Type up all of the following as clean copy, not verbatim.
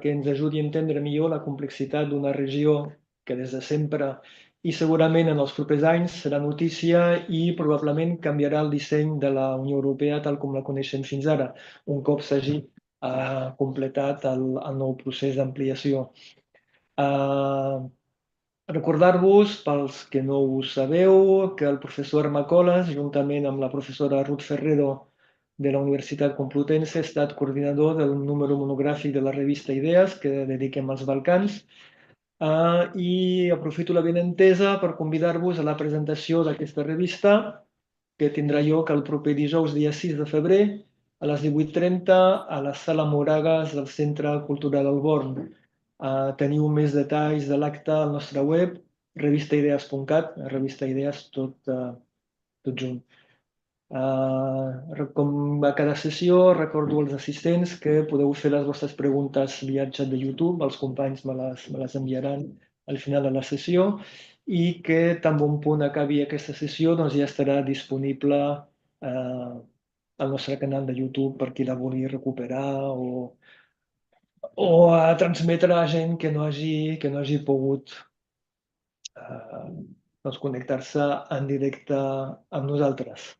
que ens ajudi a entendre millor la complexitat d'una regió que des de sempre i segurament en els propers anys serà notícia i probablement canviarà el disseny de la Unió Europea tal com la coneixem fins ara, un cop s'hagi completat el nou procés d'ampliació. Recordar-vos, pels que no ho sabeu, que el professor Armakolas, juntament amb la professora Ruth Ferrero de la Universitat Complutense, ha estat coordinador del número monogràfic de la revista IDEES que dediquem als Balcans, i aprofito la benentesa per convidar-vos a la presentació d'aquesta revista que tindrà lloc el proper dijous, dia 6 de febrer, a les 18:30 a la Sala Moragas del Centre Cultural del Born. Teniu més detalls de l'acte al nostre web, revistaidees.cat, revista Idees tot junt. Com a cada sessió, recordo als assistents que podeu fer les vostres preguntes via xat de YouTube, els companys me les enviaran al final de la sessió, i que tan bon punt acabi aquesta sessió doncs ja estarà disponible al nostre canal de YouTube per qui la vulgui recuperar o a transmetre a gent que no hagi pogut connectar-se en directe amb nosaltres.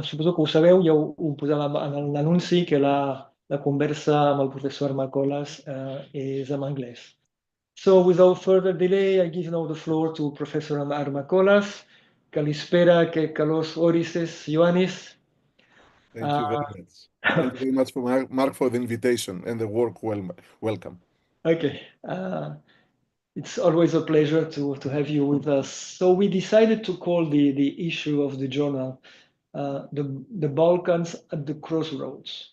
Suposo que ho sabeu, ja ho posàvem en l'anunci, que la conversa amb el professor Armakolas és en anglès. So, without further delay, I give now the floor to Professor Armakolas. Kalispera, que kalos orises, Ioannis. Thank you very much. Thank you very much, for Mark, for the invitation and the work. Welcome. Okay. It's always a pleasure to have you with us. So we decided to call the issue of the journal the Balkans at the crossroads.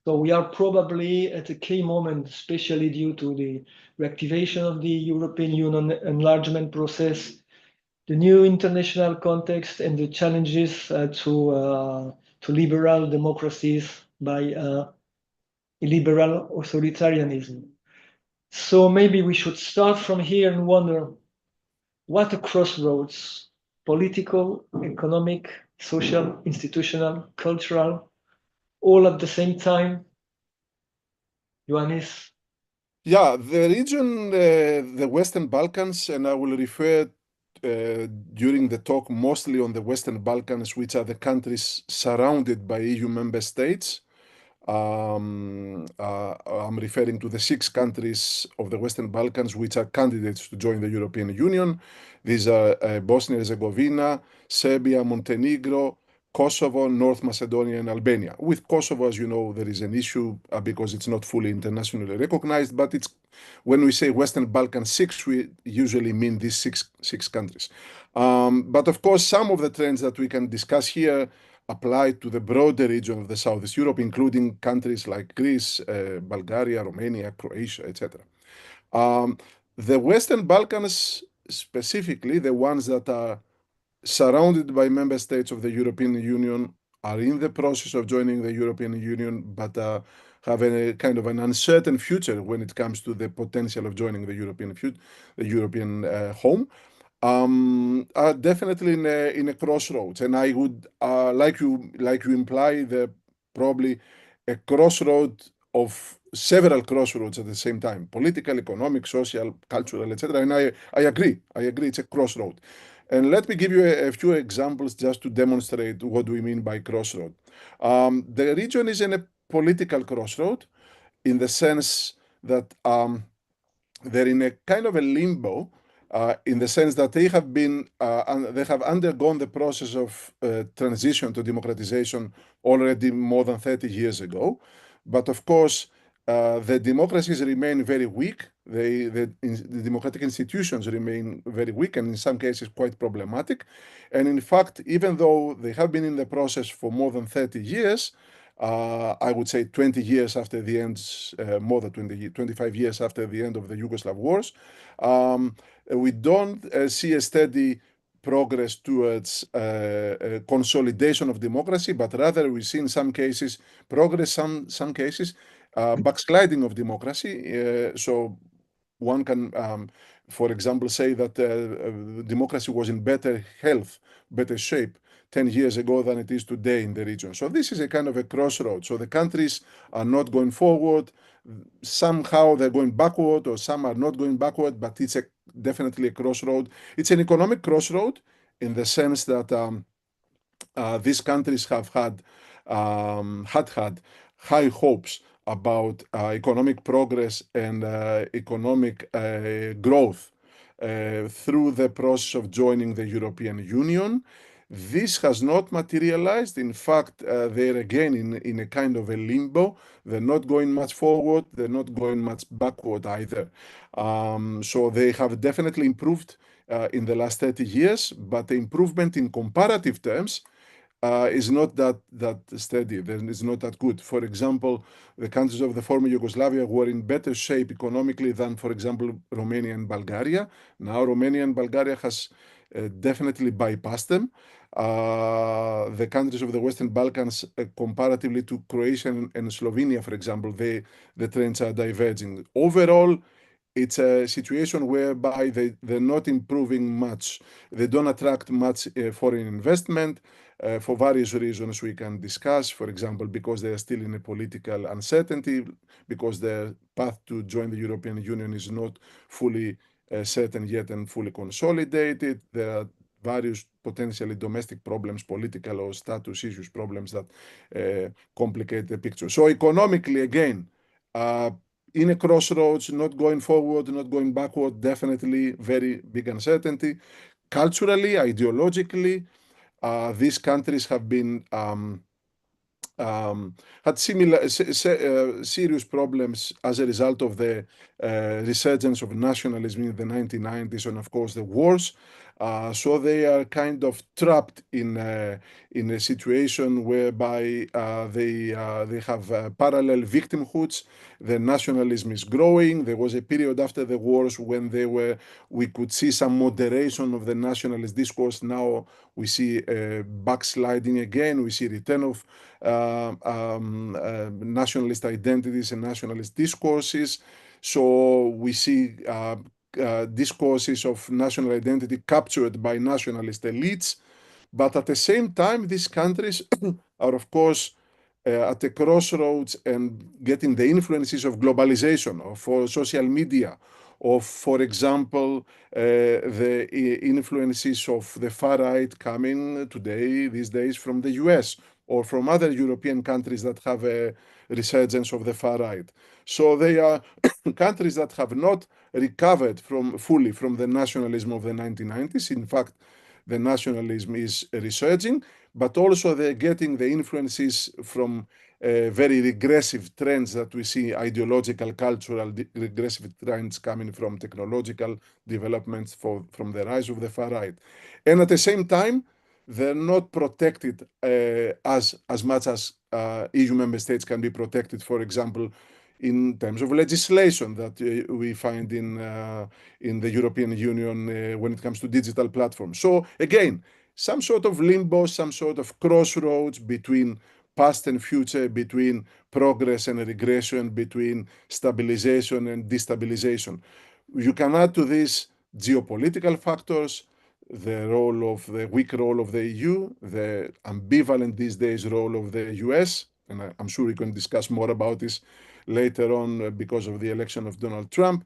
So we are probably at a key moment, especially due to the reactivation of the European Union enlargement process, the new international context, and the challenges to liberal democracies by illiberal authoritarianism. So maybe we should start from here and wonder what a crossroads, political, economic, social, institutional, cultural, all at the same time. Ioannis? Yeah, the region, the Western Balkans, and I will refer during the talk mostly on the Western Balkans, which are the countries surrounded by EU member states. I'm referring to the 6 countries of the Western Balkans which are candidates to join the European Union. These are Bosnia and Herzegovina, Serbia, Montenegro, Kosovo, North Macedonia, and Albania. With Kosovo, as you know, there is an issue because it's not fully internationally recognized, but it's when we say Western Balkans 6, we usually mean these six countries. But of course, some of the trends that we can discuss here apply to the broader region of the Southeast Europe, including countries like Greece, Bulgaria, Romania, Croatia, etc. The Western Balkans, specifically the ones that are surrounded by member states of the European Union, are in the process of joining the European Union, but have a kind of an uncertain future when it comes to the potential of joining the European home. Are definitely in a crossroads, and I would like you imply, probably a crossroad of several crossroads at the same time: political, economic, social, cultural, etc. And I agree. It's a crossroad. And let me give you a few examples just to demonstrate what we mean by crossroad. The region is in a political crossroad in the sense that they're in a kind of a limbo. In the sense that they have undergone the process of transition to democratization already more than 30 years ago. But of course, the democracies remain very weak. The democratic institutions remain very weak and in some cases quite problematic. And in fact, even though they have been in the process for more than 30 years, I would say 20 years after the end, more than 25 years after the end of the Yugoslav wars, we don't see a steady progress towards consolidation of democracy, but rather we see in some cases progress, some cases backsliding of democracy. So one can, for example, say that democracy was in better health, better shape 10 years ago than it is today in the region. So this is a kind of a crossroad. So the countries are not going forward. Somehow they're going backward, or some are not going backward, but it's definitely a crossroad. It's an economic crossroad in the sense that these countries have had high hopes about economic progress and economic growth through the process of joining the European Union. This has not materialized. In fact, they're again in a kind of a limbo. They're not going much forward. They're not going much backward either. So they have definitely improved in the last 30 years, but the improvement in comparative terms is not that steady. It's not that good. For example, the countries of the former Yugoslavia were in better shape economically than, for example, Romania and Bulgaria. Now Romania and Bulgaria has definitely bypassed them. The countries of the Western Balkans, comparatively to Croatia and Slovenia, for example, the trends are diverging. Overall, it's a situation whereby they're not improving much. They don't attract much foreign investment for various reasons we can discuss. For example, because they are still in a political uncertainty, because their path to join the European Union is not fully certain yet and fully consolidated. There are various potentially domestic problems, political or status issues problems that complicate the picture. So economically, again, in a crossroads, not going forward, not going backward, definitely very big uncertainty. Culturally, ideologically, these countries have been had similar serious problems as a result of the resurgence of nationalism in the 1990s and, of course, the wars. So they are kind of trapped in a situation whereby they have parallel victimhoods. The nationalism is growing. There was a period after the wars when we could see some moderation of the nationalist discourse. Now we see backsliding again. We see return of nationalist identities and nationalist discourses. So we see discourses of national identity captured by nationalist elites. But at the same time, these countries are, of course, at a crossroads and getting the influences of globalization, of social media, of, for example, the influences of the far right coming these days from the US or from other European countries that have a resurgence of the far right. So they are countries that have not recovered fully from the nationalism of the 1990s. In fact, the nationalism is resurging, but also they're getting the influences from very regressive trends that we see, ideological, cultural, regressive trends coming from technological developments from the rise of the far right. And at the same time, they're not protected as much as EU member states can be protected, for example, in terms of legislation that we find in the European Union when it comes to digital platforms. So again, some sort of limbo, some sort of crossroads between past and future, between progress and regression, between stabilization and destabilization. You can add to this geopolitical factors, the weak role of the EU, the ambivalent these days role of the US, and I'm sure we can discuss more about this later on because of the election of Donald Trump,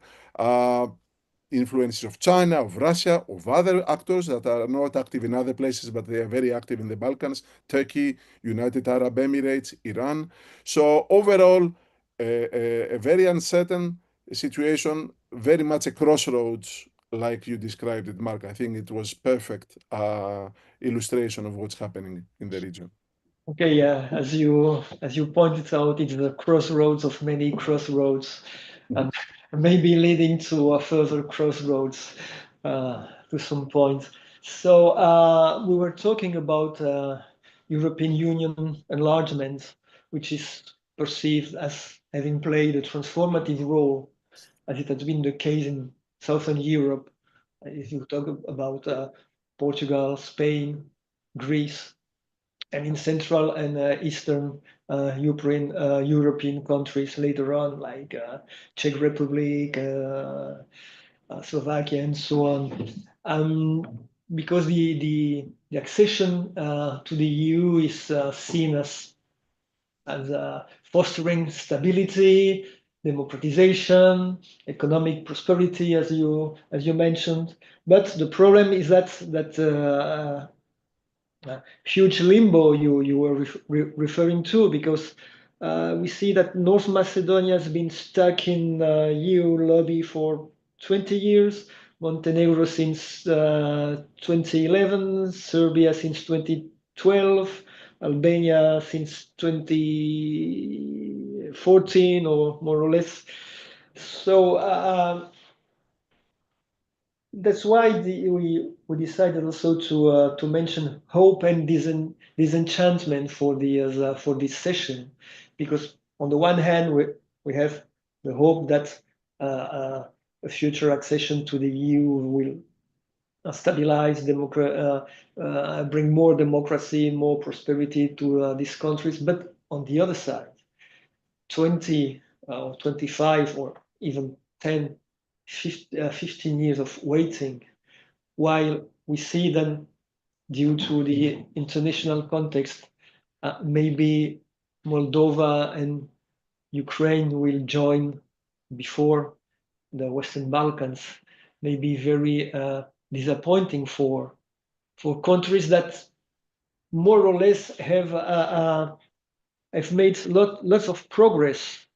influences of China, of Russia, of other actors that are not active in other places, but they are very active in the Balkans, Turkey, United Arab Emirates, Iran. So overall, a very uncertain situation, very much a crossroads, like you described it, Mark. I think it was perfect illustration of what's happening in the region. Okay, yeah, as you pointed out, it's the crossroads of many crossroads, and maybe leading to a further crossroads to some point. So we were talking about European Union enlargement, which is perceived as having played a transformative role, as it has been the case in Southern Europe. If you talk about Portugal, Spain, Greece, and in Central and Eastern European countries later on, like Czech Republic, Slovakia, and so on. Because the the accession to the EU is seen as fostering stability, democratization, economic prosperity, as you mentioned. But the problem is that huge limbo you were referring to, because we see that North Macedonia has been stuck in EU lobby for 20 years, Montenegro since 2011, Serbia since 2012, Albania since 2014, or more or less. So that's why we decided also to mention hope and disenchantment for this session, because on the one hand we have the hope that a future accession to the EU will stabilize, bring more democracy, more prosperity to these countries. But on the other side, 20 or 25 or even 10, 15 years of waiting, while we see then, due to the international context, maybe Moldova and Ukraine will join before the Western Balkans, may be very disappointing for countries that more or less have made lots of progress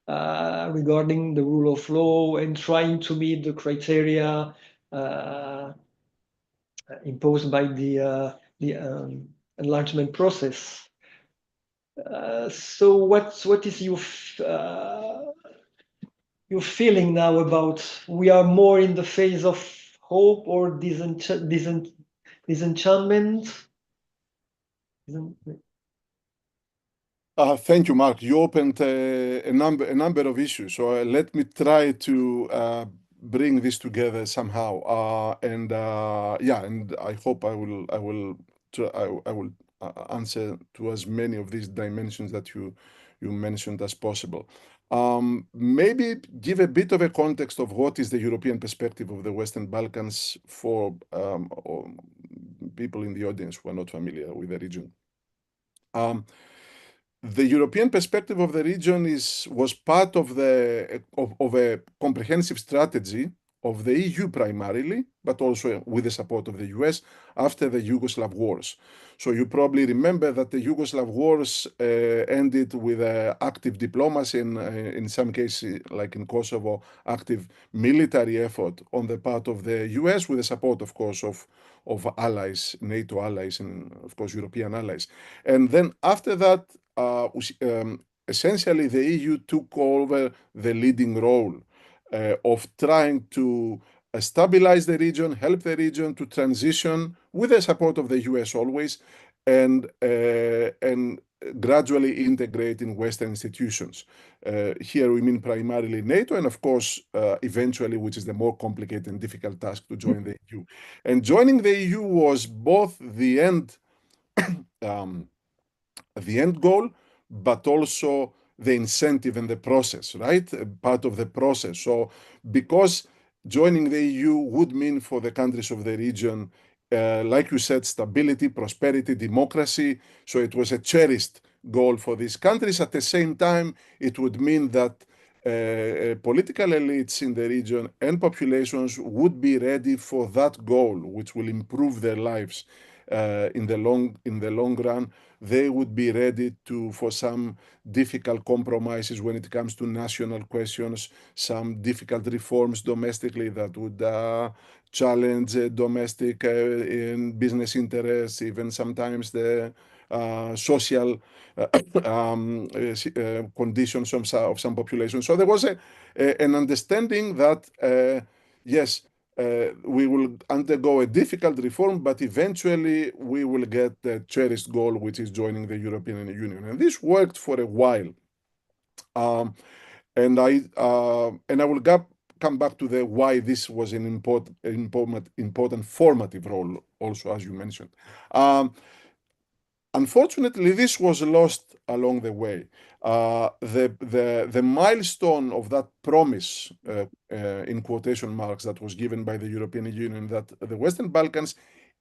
regarding the rule of law and trying to meet the criteria imposed by the enlargement process. So what is your feeling now about, we are more in the phase of hope or disenchantment? Thank you, Mark. You opened a number of issues, so let me try to bring this together somehow. And I hope I will answer to as many of these dimensions that you mentioned as possible. Maybe give a bit of a context of what is the European perspective of the Western Balkans for people in the audience who are not familiar with the region. The European perspective of the region was part of a comprehensive strategy of the EU primarily, but also with the support of the US after the Yugoslav wars. So you probably remember that the Yugoslav wars ended with active diplomacy and in some cases, like in Kosovo, active military effort on the part of the US with the support, of course, of allies, NATO allies, and of course, European allies. And then after that, essentially the EU took over the leading role of trying to stabilize the region, help the region to transition with the support of the US always, and gradually integrate in Western institutions. Here we mean primarily NATO, and of course, eventually, which is the more complicated and difficult task, to join the EU. And joining the EU was both the end goal, but also the incentive and the process, right? Part of the process. So because joining the EU would mean for the countries of the region, like you said, stability, prosperity, democracy. So it was a cherished goal for these countries. At the same time, it would mean that political elites in the region and populations would be ready for that goal, which will improve their lives in the long run. They would be ready for some difficult compromises when it comes to national questions, some difficult reforms domestically that would challenge domestic business interests, even sometimes the social conditions of some population. So there was an understanding that, yes, we will undergo a difficult reform, but eventually we will get the cherished goal, which is joining the European Union. And this worked for a while. And I will come back to why this was an important formative role also, as you mentioned. Unfortunately, this was lost along the way. The milestone of that promise, in quotation marks, that was given by the European Union, that the Western Balkans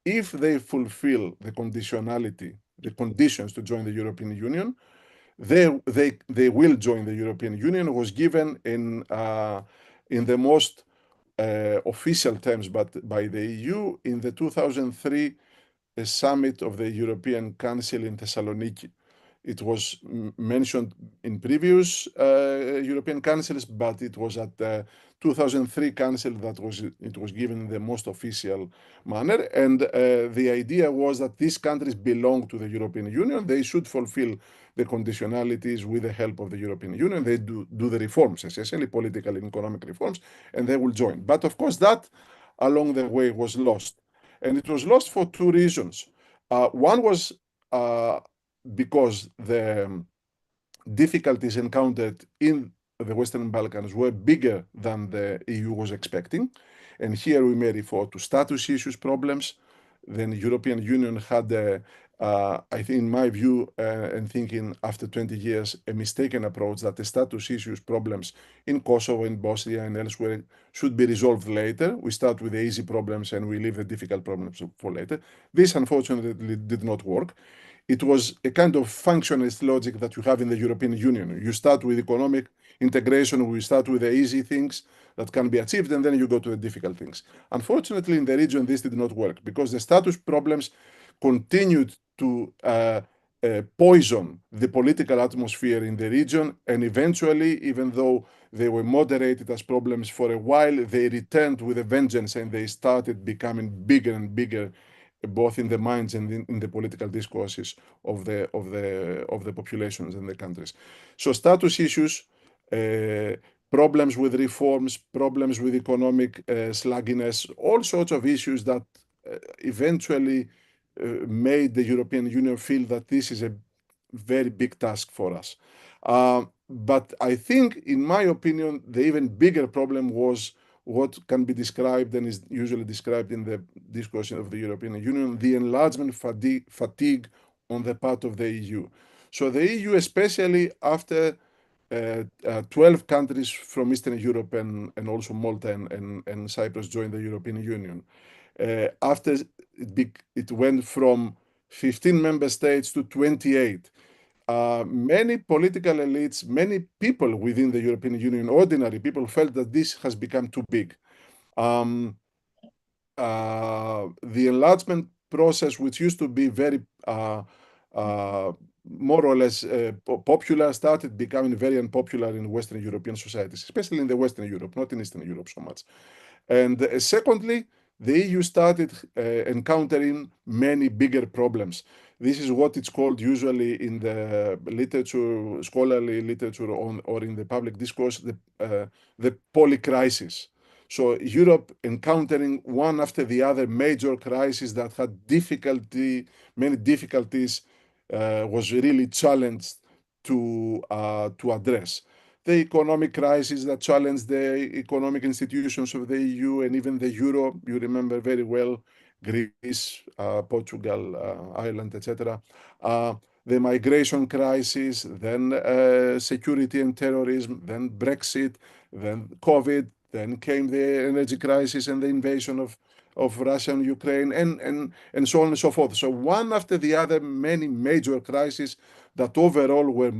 if they fulfill the conditionality, the conditions to join the European Union, they will join the European Union. It was given in the most official terms, but by the EU in the 2003 summit of the European Council in Thessaloniki. It was mentioned in previous European councils, but it was at the 2003 council that it was given in the most official manner. And the idea was that these countries belong to the European Union. They should fulfill the conditionalities with the help of the European Union. They do the reforms, essentially political and economic reforms, and they will join. But of course, that along the way was lost. And it was lost for two reasons. One was because the difficulties encountered in the Western Balkans were bigger than the EU was expecting. And here we may refer to status issues problems. Then the European Union had, I think, in my view, and thinking after 20 years, a mistaken approach that the status issues problems in Kosovo, in Bosnia, and elsewhere should be resolved later. We start with the easy problems and we leave the difficult problems for later. This, unfortunately, did not work. It was a kind of functionalist logic that you have in the European Union. You start with economic integration, we start with the easy things that can be achieved, and then you go to the difficult things. Unfortunately, in the region, this did not work because the status problems continued to poison the political atmosphere in the region, and eventually, even though they were moderated as problems for a while, they returned with a vengeance and they started becoming bigger and bigger, both in the minds and in the political discourses of the populations in the countries. So status issues, problems with reforms, problems with economic sluggishness, all sorts of issues that eventually made the European Union feel that this is a very big task for us. But I think, in my opinion, the even bigger problem was what can be described and is usually described in the discourse of the European Union, the enlargement fatigue on the part of the EU. So the EU, especially after 12 countries from Eastern Europe and also Malta and Cyprus joined the European Union. After it went from 15 member states to 28, many political elites, many people within the European Union, ordinary people, felt that this has become too big. The enlargement process, which used to be very more or less popular, started becoming very unpopular in Western European societies, especially in the Western Europe, not in Eastern Europe so much. And secondly, the EU started encountering many bigger problems. This is what it's called usually in the literature, scholarly literature, or in the public discourse, the polycrisis. So Europe encountering one after the other major crises that had many difficulties, was really challenged to address. The economic crisis that challenged the economic institutions of the EU and even the euro. You remember very well Greece, Portugal, Ireland, etc. The migration crisis, then security and terrorism, then Brexit, then COVID, then came the energy crisis and the invasion of Russia and Ukraine, and so on and so forth. So one after the other, many major crises that overall were,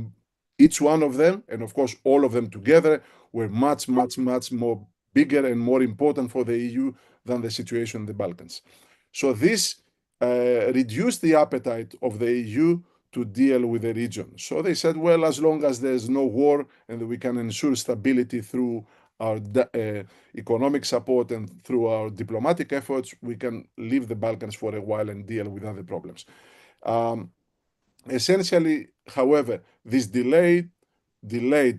each one of them, and of course all of them together, were much, much, much more bigger and more important for the EU than the situation in the Balkans. So this reduced the appetite of the EU to deal with the region. So they said, well, as long as there's no war and we can ensure stability through our economic support and through our diplomatic efforts, we can leave the Balkans for a while and deal with other problems. Essentially, however, this delayed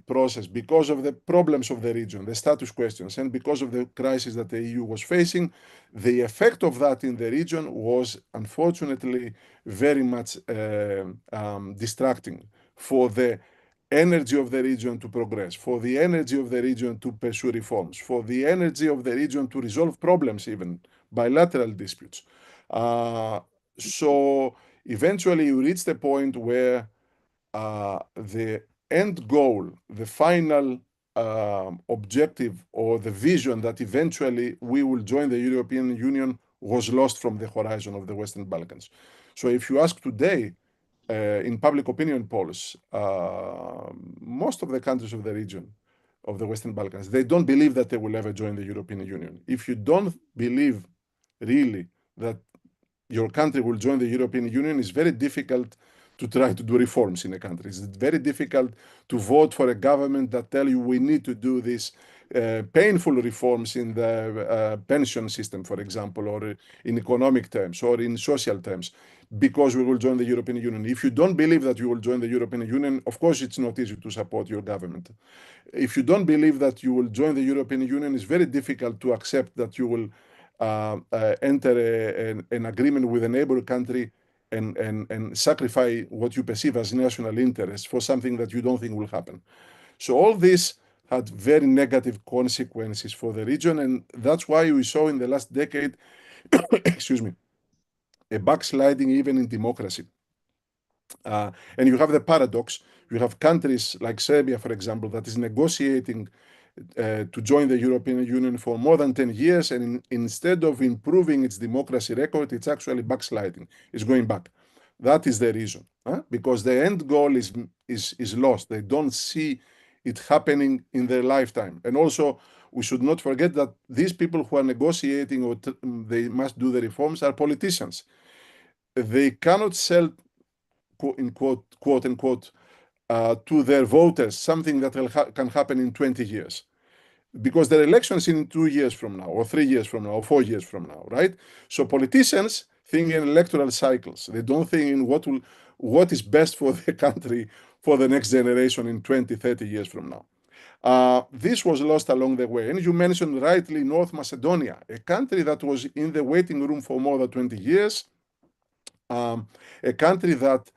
process, because of the problems of the region, the status questions, and because of the crisis that the EU was facing, the effect of that in the region was unfortunately very much distracting for the energy of the region to progress, for the energy of the region to pursue reforms, for the energy of the region to resolve problems, even bilateral disputes. So eventually you reach the point where the end goal, the final objective or the vision that eventually we will join the European Union was lost from the horizon of the Western Balkans. So if you ask today, in public opinion polls, most of the countries of the region of the Western Balkans, they don't believe that they will ever join the European Union. If you don't believe really that your country will join the European Union, it's very difficult to try to do reforms in a country. It's very difficult to vote for a government that tell you we need to do these painful reforms in the pension system, for example, or in economic terms, or in social terms, because we will join the European Union. If you don't believe that you will join the European Union, of course, it's not easy to support your government. If you don't believe that you will join the European Union, it's very difficult to accept that you will enter an agreement with a neighbor country and sacrifice what you perceive as national interest for something that you don't think will happen. So all this had very negative consequences for the region, and that's why we saw in the last decade, excuse me, a backsliding even in democracy. And you have the paradox. You have countries like Serbia, for example, that is negotiating to join the European Union for more than 10 years, and instead of improving its democracy record, it's actually backsliding. It's going back. That is the reason, because the end goal is lost. They don't see it happening in their lifetime. And also, we should not forget that these people who are negotiating or they must do the reforms are politicians. They cannot sell, quote unquote, to their voters something that can happen in 20 years. Because their election is in 2 years from now, or 3 years from now, or 4 years from now, right? So politicians think in electoral cycles. They don't think in what is best for the country for the next generation in 20, 30 years from now. This was lost along the way. And you mentioned rightly North Macedonia, a country that was in the waiting room for more than 20 years, a country that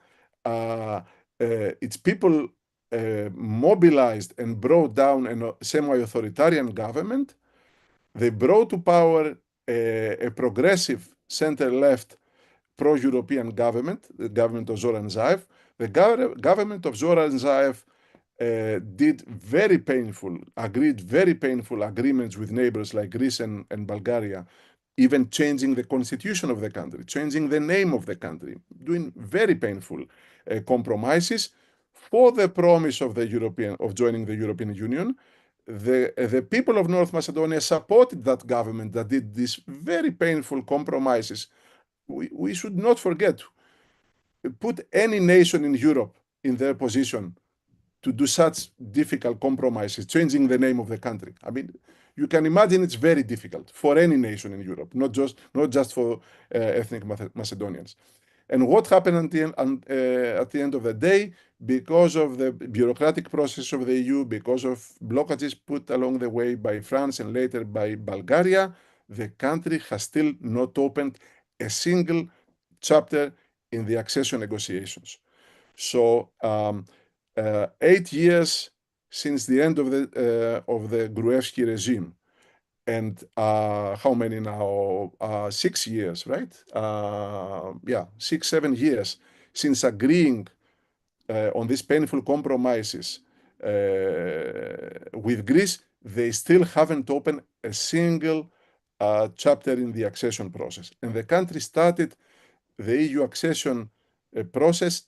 its people mobilized and brought down a semi-authoritarian government. They brought to power a progressive center-left pro-European government, the government of Zoran Zaev. The government of Zoran Zaev agreed very painful agreements with neighbors like Greece and Bulgaria, even changing the constitution of the country, changing the name of the country, doing very painful compromises for the promise of joining the European Union. The people of North Macedonia supported that government that did these very painful compromises. We should not forget, put any nation in Europe in their position to do such difficult compromises, changing the name of the country. I mean, you can imagine it's very difficult for any nation in Europe, not just for ethnic Macedonians. And what happened at the end of the day, because of the bureaucratic process of the EU, because of blockages put along the way by France and later by Bulgaria, the country has still not opened a single chapter in the accession negotiations. So 8 years since the end of the Gruevski regime, and how many now? 6 years, right? 6, 7 years since agreeing on these painful compromises with Greece, they still haven't opened a single chapter in the accession process. And the country started the EU accession process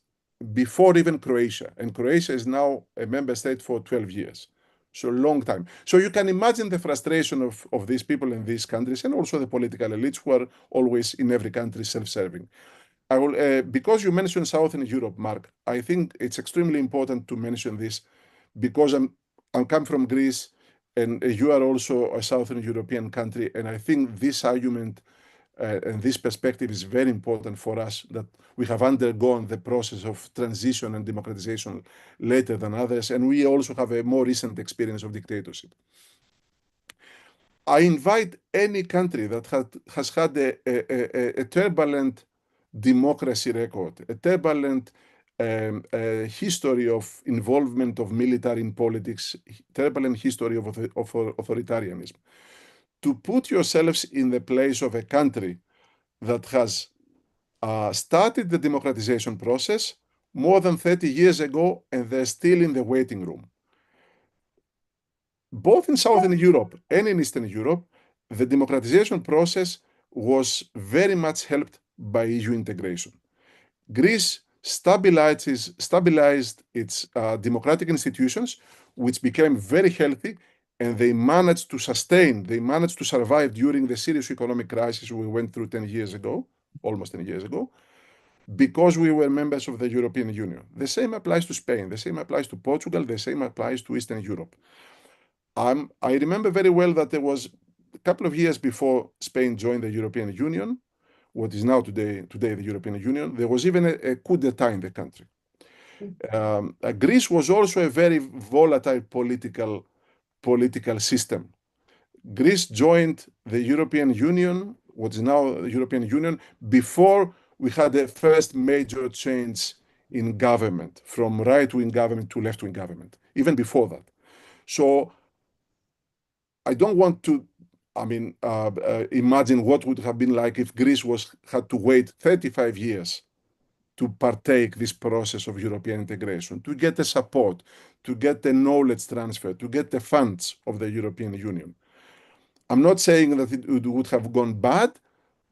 before even Croatia. And Croatia is now a member state for 12 years. So long time. So you can imagine the frustration of these people in these countries, and also the political elites who are always in every country self-serving. I will, because you mentioned Southern Europe, Mark, I think it's extremely important to mention this, because I come from Greece, and you are also a Southern European country, and I think this argument and this perspective is very important for us, that we have undergone the process of transition and democratization later than others, and we also have a more recent experience of dictatorship. I invite any country that has had a turbulent democracy record, a turbulent history of involvement of military in politics, turbulent history of authoritarianism, to put yourselves in the place of a country that has started the democratization process more than 30 years ago, and they're still in the waiting room. Both in Southern Europe and in Eastern Europe, the democratization process was very much helped by EU integration. Greece stabilized its democratic institutions, which became very healthy, and they managed to survive during the serious economic crisis we went through 10 years ago, almost 10 years ago, because we were members of the European Union. The same applies to Spain, the same applies to Portugal, the same applies to Eastern Europe. I remember very well that there was a couple of years before Spain joined the European Union, what is now today the European Union, there was even a coup d'etat in the country. Greece was also a very volatile political system. Greece joined the European Union, what is now the European Union, before we had the first major change in government, from right-wing government to left-wing government, even before that. So I don't want to, imagine what would have been like if Greece had to wait 35 years to partake this process of European integration, to get the support, to get the knowledge transfer, to get the funds of the European Union. I'm not saying that it would have gone bad,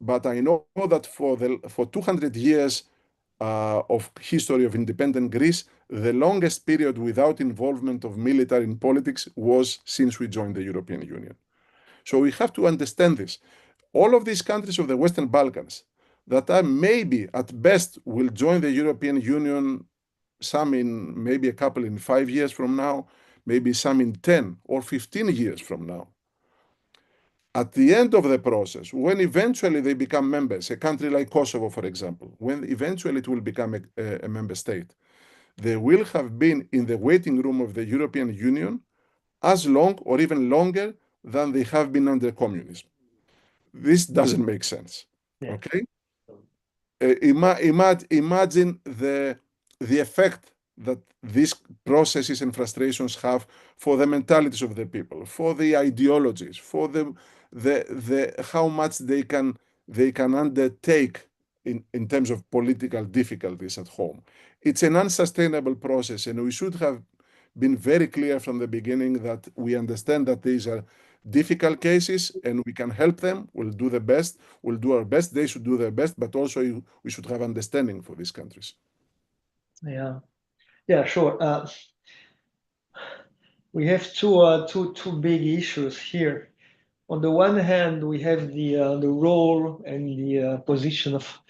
but I know that for 200 years of history of independent Greece, the longest period without involvement of military in politics was since we joined the European Union. So we have to understand this. All of these countries of the Western Balkans that are maybe at best will join the European Union, some in maybe a couple in 5 years from now, maybe some in 10 or 15 years from now. At the end of the process, when eventually they become members, a country like Kosovo, for example, when eventually it will become a member state, they will have been in the waiting room of the European Union as long or even longer than they have been under communism. This doesn't make sense. Yeah. Okay? Imagine the effect that these processes and frustrations have for the mentalities of the people, for the ideologies, for the how much they can undertake in terms of political difficulties at home. It's an unsustainable process, and we should have been very clear from the beginning that we understand that these are difficult cases and we can help them. We'll do our best. They should do their best, but also we should have understanding for these countries. Yeah, sure. We have two big issues here. On the one hand, we have the role and the position of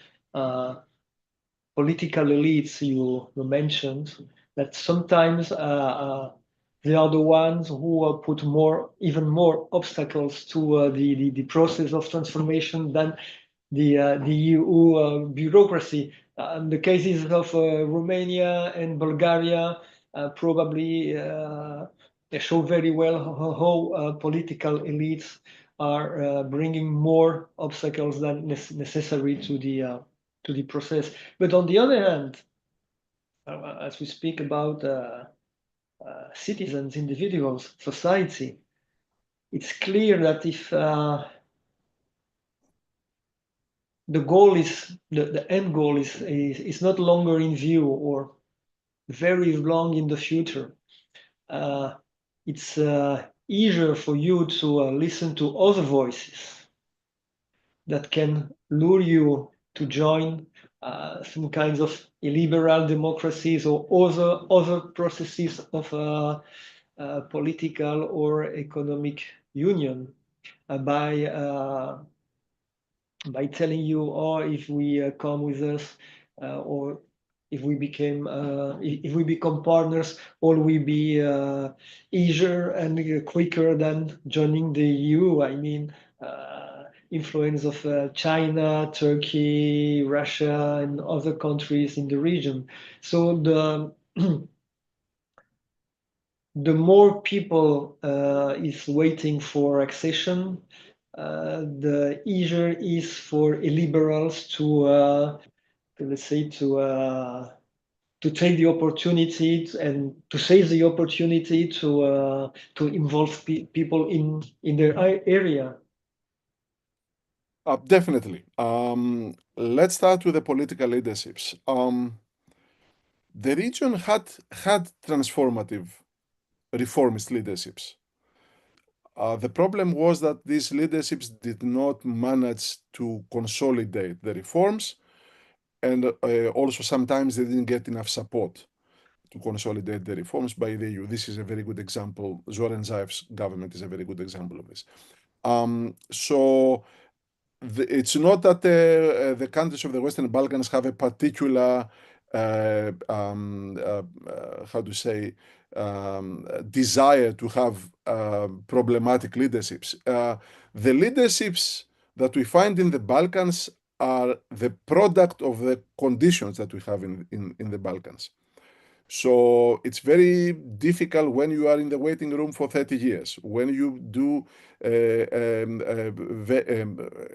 political elites you mentioned, that sometimes they are the ones who put even more obstacles to the process of transformation than the EU bureaucracy. The cases of Romania and Bulgaria probably they show very well how political elites are bringing more obstacles than necessary to the process. But on the other hand, as we speak about citizens, individuals, society, it's clear that if the end goal is not longer in view or very long in the future, it's easier for you to listen to other voices that can lure you to join some kinds of illiberal democracies or other processes of political or economic union by telling you, or if we come with us, or if we become partners, all will be easier and quicker than joining the EU. I mean, influence of China, Turkey, Russia, and other countries in the region. So the more people is waiting for accession, the easier it is for illiberals to let's say to take the opportunity and to seize the opportunity to involve people in their area. Definitely. Let's start with the political leaderships. The region had transformative reformist leaderships. The problem was that these leaderships did not manage to consolidate the reforms, and also sometimes they didn't get enough support to consolidate the reforms by the EU. This is a very good example. Zoran Zaev's government is a very good example of this. So it's not that the countries of the Western Balkans have a particular, how to say, desire to have problematic leaderships. The leaderships that we find in the Balkans are the product of the conditions that we have in the Balkans. So it's very difficult when you are in the waiting room for 30 years, when you do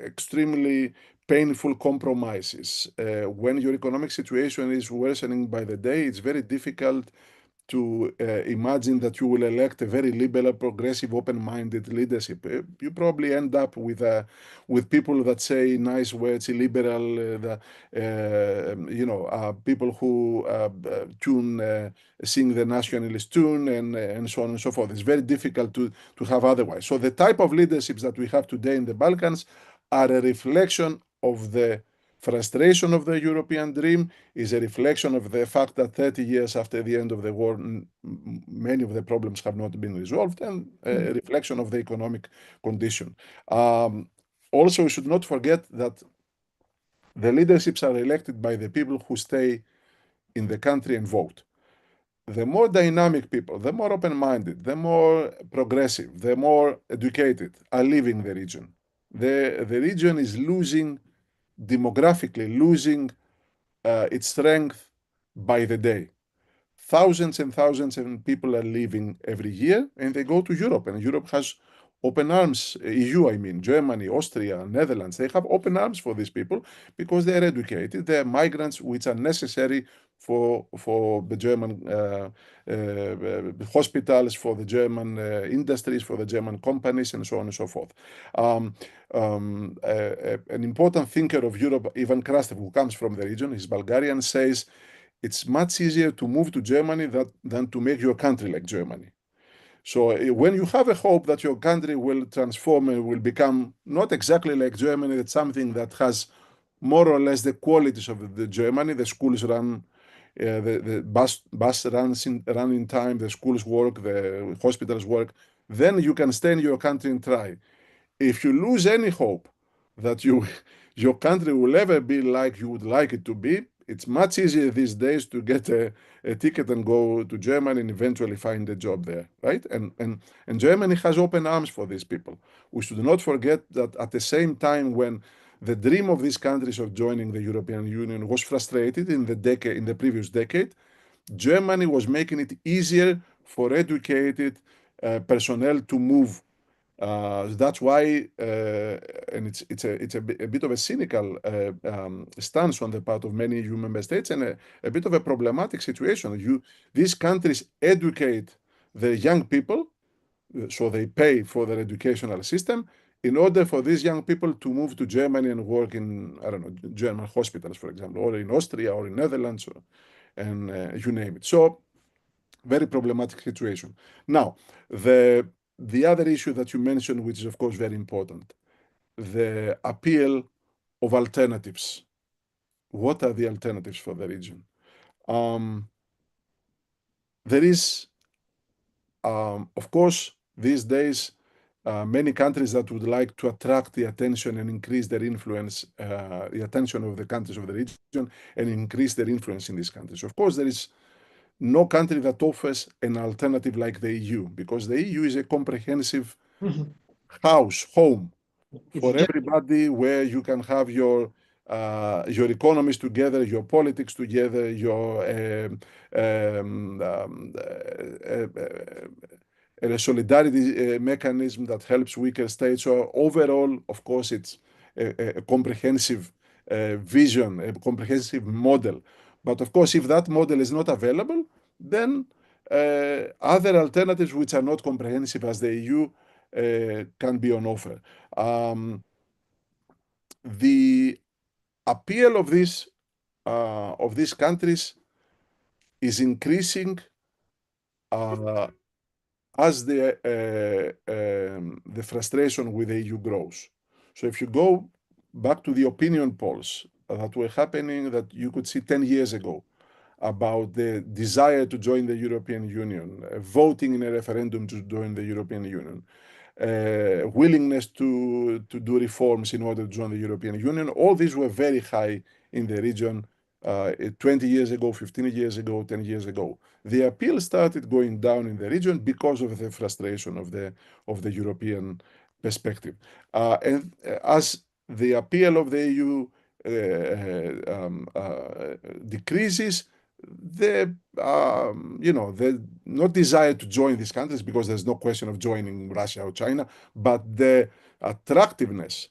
extremely painful compromises, when your economic situation is worsening by the day. It's very difficult to imagine that you will elect a very liberal, progressive, open-minded leadership. You probably end up with people that say nice words, illiberal, people who sing the nationalist tune and so on and so forth. It's very difficult to have otherwise. So the type of leaderships that we have today in the Balkans are a reflection of the frustration of the European dream, is a reflection of the fact that 30 years after the end of the war, many of the problems have not been resolved, and a reflection of the economic condition. Also, we should not forget that the leaderships are elected by the people who stay in the country and vote. The more dynamic people, the more open-minded, the more progressive, the more educated are leaving the region. The region is demographically losing its strength by the day. Thousands and thousands of people are leaving every year, and they go to Europe. And Europe has open arms, EU, I mean, Germany, Austria, Netherlands. They have open arms for these people because they are educated. They are migrants which are necessary for the German hospitals, for the German industries, for the German companies, and so on and so forth. An important thinker of Europe, Ivan Krastev, who comes from the region, he's Bulgarian, says it's much easier to move to Germany than to make your country like Germany. So when you have a hope that your country will transform and will become not exactly like Germany, it's something that has more or less the qualities of the Germany. The schools run, the bus run in time, the schools work, the hospitals work. Then you can stay in your country and try. If you lose any hope that your country will ever be like you would like it to be, it's much easier these days to get a ticket and go to Germany and eventually find a job there, right? And Germany has open arms for these people. We should not forget that at the same time when the dream of these countries of joining the European Union was frustrated in the previous decade, Germany was making it easier for educated personnel to move. That's why, and it's a bit of a cynical stance on the part of many EU member states, and a bit of a problematic situation. These countries educate the young people, so they pay for their educational system in order for these young people to move to Germany and work in, I don't know, German hospitals, for example, or in Austria or in Netherlands, and you name it. So very problematic situation. Now, the other issue that you mentioned, which is of course very important, the appeal of alternatives. What are the alternatives for the region? There is, of course, these days, many countries that would like to attract the attention and increase their influence, the attention of the countries of the region, and increase their influence in these countries. Of course, there is no country that offers an alternative like the EU, because the EU is a comprehensive home for everybody, where you can have your economies together, your politics together, your a solidarity mechanism that helps weaker states. So overall, of course, it's a comprehensive vision, a comprehensive model. But of course, if that model is not available, then other alternatives which are not comprehensive as the EU can be on offer. The appeal of these countries is increasing as the the frustration with the EU grows. So if you go back to the opinion polls that were happening, that you could see 10 years ago, about the desire to join the European Union, voting in a referendum to join the European Union, willingness to do reforms in order to join the European Union. All these were very high in the region 20 years ago, 15 years ago, 10 years ago. The appeal started going down in the region because of the frustration of the European perspective. And as the appeal of the EU decreases, the not desire to join these countries, because there's no question of joining Russia or China, but the attractiveness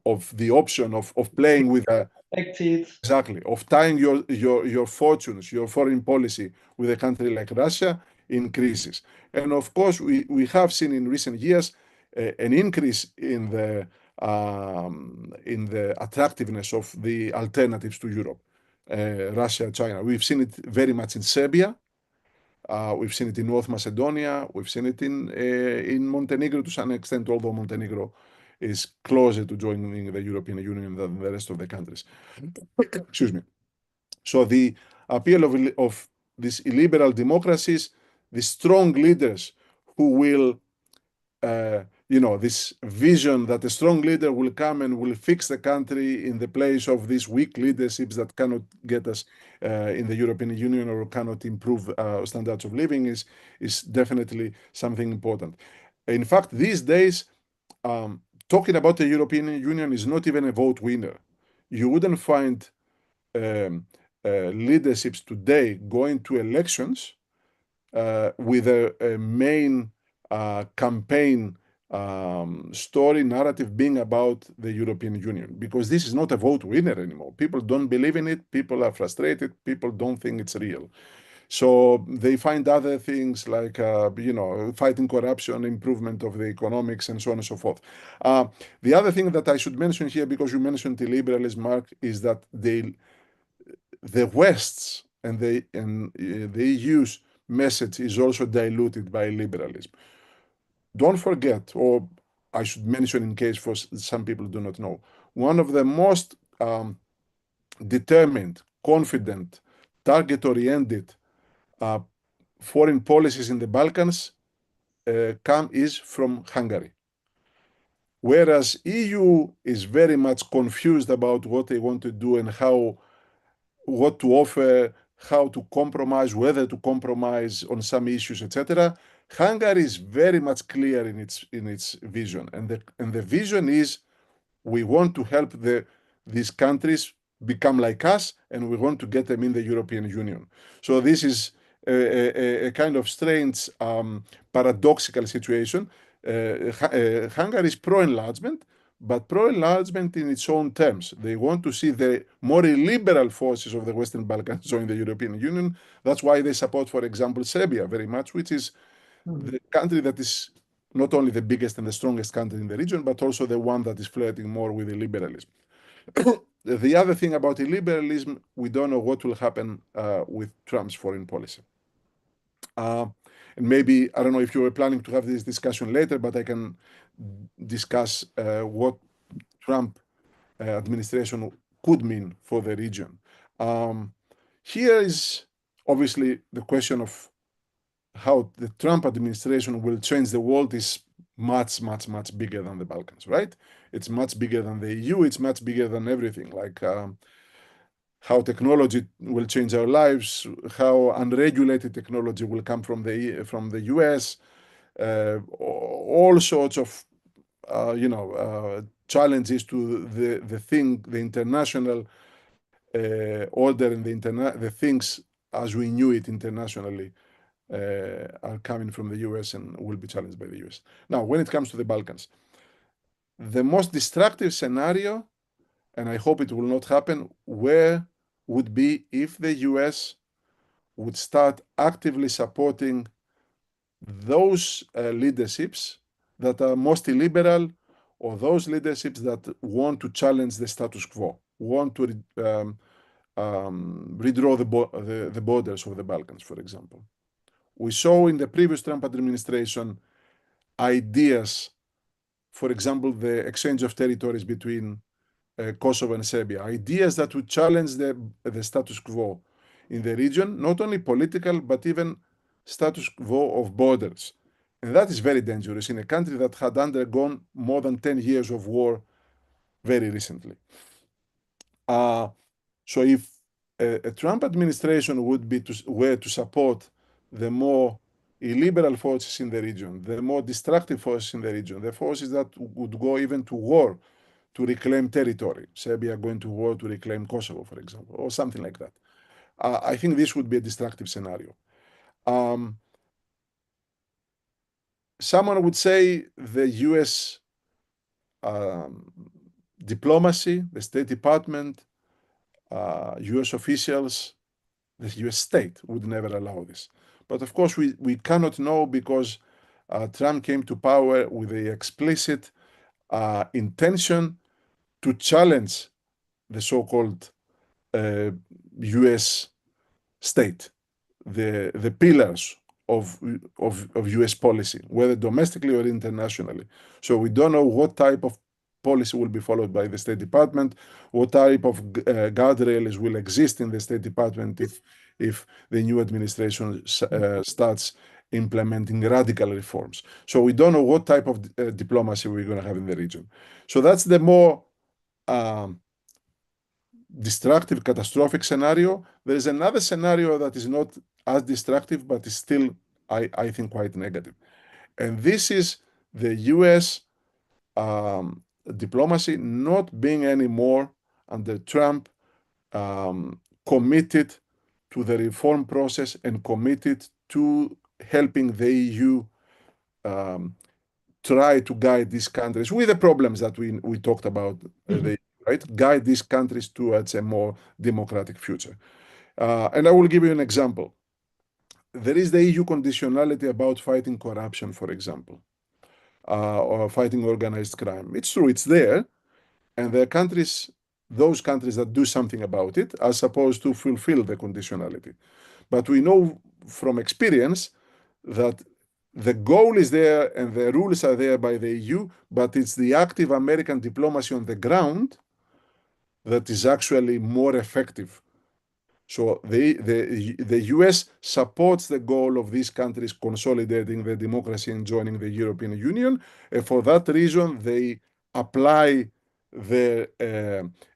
of the option of playing with exactly, of tying your fortunes, your foreign policy with a country like Russia increases. And of course, we have seen in recent years an increase in the attractiveness of the alternatives to Europe. Russia, China. We've seen it very much in Serbia. We've seen it in North Macedonia. We've seen it in Montenegro to some extent, although Montenegro is closer to joining the European Union than the rest of the countries. Excuse me. So the appeal of these illiberal democracies, the strong leaders who will this vision that a strong leader will come and will fix the country in the place of these weak leaderships that cannot get us in the European Union or cannot improve standards of living is definitely something important. In fact, these days, talking about the European Union is not even a vote winner. You wouldn't find leaderships today going to elections with a main campaign story narrative being about the European Union, because this is not a vote winner anymore. People don't believe in it. People are frustrated. People don't think it's real. So they find other things like, fighting corruption, improvement of the economics, and so on and so forth. The other thing that I should mention here, because you mentioned illiberalism, Mark, is that the West's and the EU's message is also diluted by liberalism. Don't forget, or I should mention in case for some people do not know, one of the most determined, confident, target-oriented foreign policies in the Balkans is from Hungary. Whereas EU is very much confused about what they want to do and what to offer, how to compromise, whether to compromise on some issues, etc. Hungary is very much clear in its vision, and the vision is we want to help these countries become like us, and we want to get them in the European Union. So this is a kind of strange, paradoxical situation. Hungary is pro-enlargement, but pro-enlargement in its own terms. They want to see the more illiberal forces of the Western Balkans join the European Union. That's why they support, for example, Serbia very much, which is the country that is not only the biggest and the strongest country in the region, but also the one that is flirting more with illiberalism. The other thing about illiberalism, we don't know what will happen with Trump's foreign policy. And maybe, I don't know if you were planning to have this discussion later, but I can discuss what Trump administration could mean for the region. Here is obviously the question of how the Trump administration will change the world is much, much, much bigger than the Balkans, right? It's much bigger than the EU. It's much bigger than everything, like how technology will change our lives, how unregulated technology will come from the US, all sorts of challenges to the international order and the things as we knew it internationally are coming from the US and will be challenged by the US. Now, when it comes to the Balkans, the most destructive scenario, and I hope it will not happen, would be if the US would start actively supporting those leaderships that are most illiberal, or those leaderships that want to challenge the status quo, want to redraw the borders of the Balkans, for example. We saw in the previous Trump administration ideas for example, the exchange of territories between Kosovo and Serbia, ideas that would challenge the status quo in the region, not only political, but even status quo of borders. And that is very dangerous in a country that had undergone more than 10 years of war very recently. So if a Trump administration were to support the more illiberal forces in the region, the more destructive forces in the region, the forces that would go even to war to reclaim territory, Serbia going to war to reclaim Kosovo, for example, or something like that, I think this would be a destructive scenario. Someone would say the US diplomacy, the State Department, US officials, the US state would never allow this. But of course, we cannot know because Trump came to power with the explicit intention to challenge the so-called US state, the pillars of US policy, whether domestically or internationally. So we don't know what type of policy will be followed by the State Department, what type of guardrails will exist in the State Department if the new administration starts implementing radical reforms. So we don't know what type of diplomacy we're going to have in the region. So that's the more destructive, catastrophic scenario. There is another scenario that is not as destructive, but is still, I think, quite negative. And this is the US diplomacy not being anymore under Trump committed to the reform process and committed to helping the EU try to guide these countries with the problems that we talked about, right? Guide these countries towards a more democratic future. And I will give you an example. There is the EU conditionality about fighting corruption, for example, or fighting organized crime. It's true, it's there. And there are countries, those countries that do something about it are supposed to fulfill the conditionality. But we know from experience that the goal is there and the rules are there by the EU, but it's the active American diplomacy on the ground that is actually more effective. So the US supports the goal of these countries consolidating their democracy and joining the European Union. And for that reason, they apply their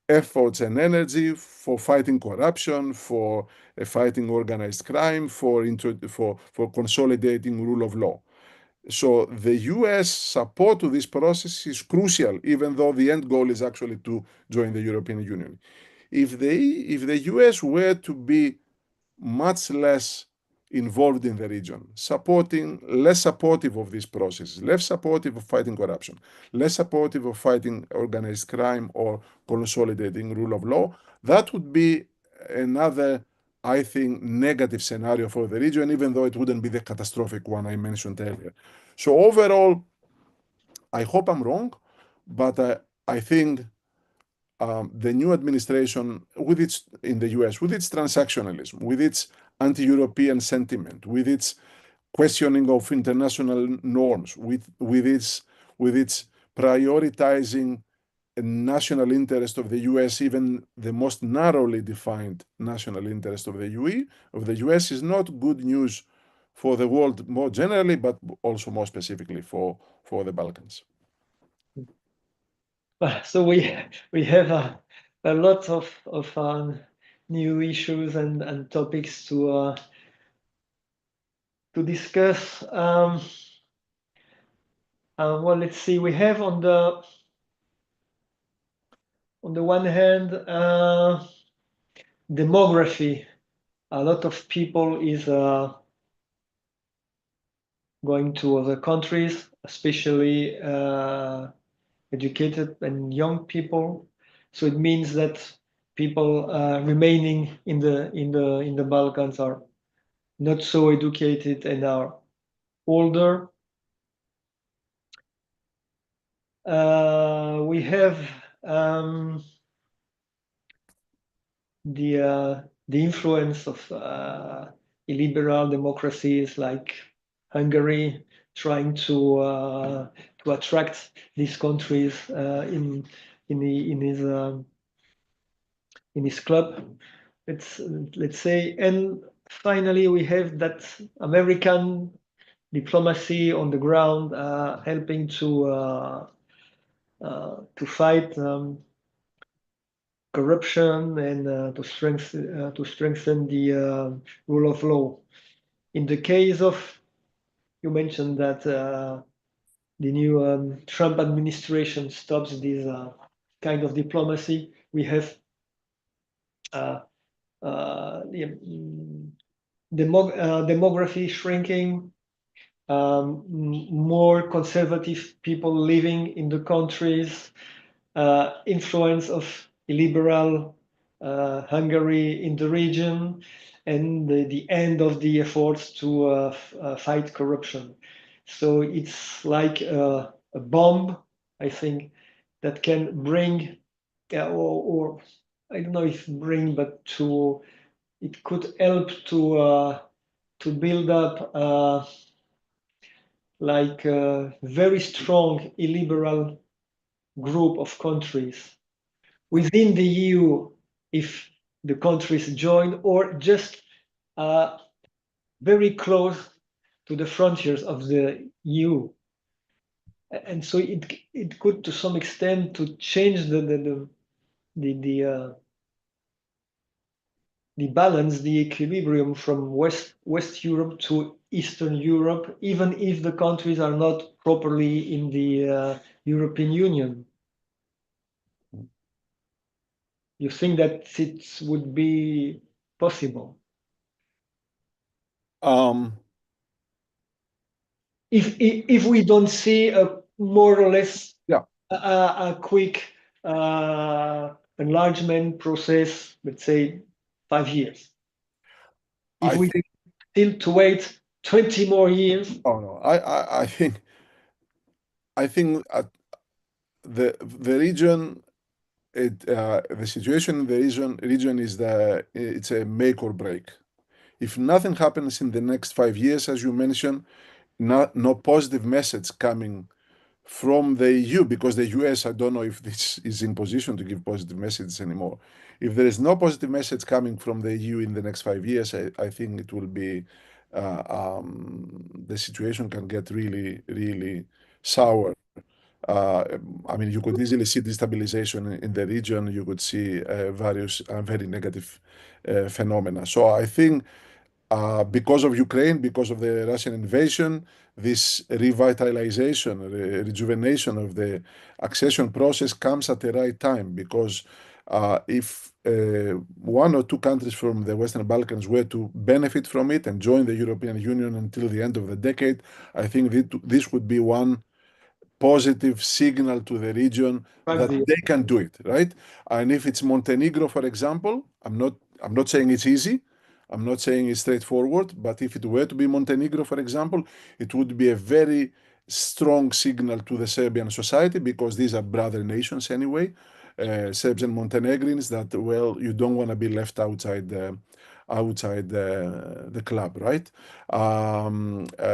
efforts and energy for fighting corruption, for fighting organized crime, for consolidating rule of law. So the US support to this process is crucial, even though the end goal is actually to join the European Union. If the US were to be much less involved in the region, less supportive of this process, less supportive of fighting corruption, less supportive of fighting organized crime or consolidating rule of law, that would be another, I think, negative scenario for the region, even though it wouldn't be the catastrophic one I mentioned earlier. So overall, I hope I'm wrong, but I think the new administration, in the US, with its transactionalism, with its anti-European sentiment, with its questioning of international norms, with its prioritizing a national interest of the US, even the most narrowly defined national interest of the US, is not good news for the world more generally, but also more specifically for the Balkans. So we have a lot of new issues and topics to discuss. Well, let's see. We have on the one hand demography. A lot of people is going to other countries, especially educated and young people. So it means that people remaining in the Balkans are not so educated and are older. We have the influence of illiberal democracies like Hungary, trying to attract these countries in his club. Let's say, and finally we have that American diplomacy on the ground, helping to fight corruption and to strengthen the rule of law. In the case of, you mentioned that the new Trump administration stops this kind of diplomacy. We have demography shrinking, more conservative people living in the countries, influence of illiberal Hungary in the region, and the end of the efforts to fight corruption. So it's like a bomb, I think, that can bring, or I don't know if bring, but it could help to build up like a very strong illiberal group of countries within the EU, if the countries join, or just very close to the frontiers of the EU. And so it could, to some extent, to change the balance, the equilibrium from West Europe to Eastern Europe, even if the countries are not properly in the European Union. You think that it would be possible? If we don't see a more or less a quick enlargement process, let's say 5 years. If we still to wait 20 more years. Oh no, I think the region, the situation in the region is it's a make or break. If nothing happens in the next 5 years, as you mentioned, no positive message coming from the EU, because the US, I don't know if this is in position to give positive messages anymore. If there is no positive message coming from the EU in the next 5 years, I think it will be, the situation can get really, really sour. I mean, you could easily see destabilization in the region. You could see various very negative phenomena. So I think because of Ukraine, because of the Russian invasion, this revitalization, rejuvenation of the accession process comes at the right time, because if one or two countries from the Western Balkans were to benefit from it and join the European Union until the end of the decade, I think this would be one positive signal to the region that they can do it, right? And if it's Montenegro, for example, I'm not saying it's easy. I'm not saying it's straightforward, but if it were to be Montenegro, for example, it would be a very strong signal to the Serbian society, because these are brother nations anyway, Serbs and Montenegrins, that, well, you don't want to be left outside the club, right?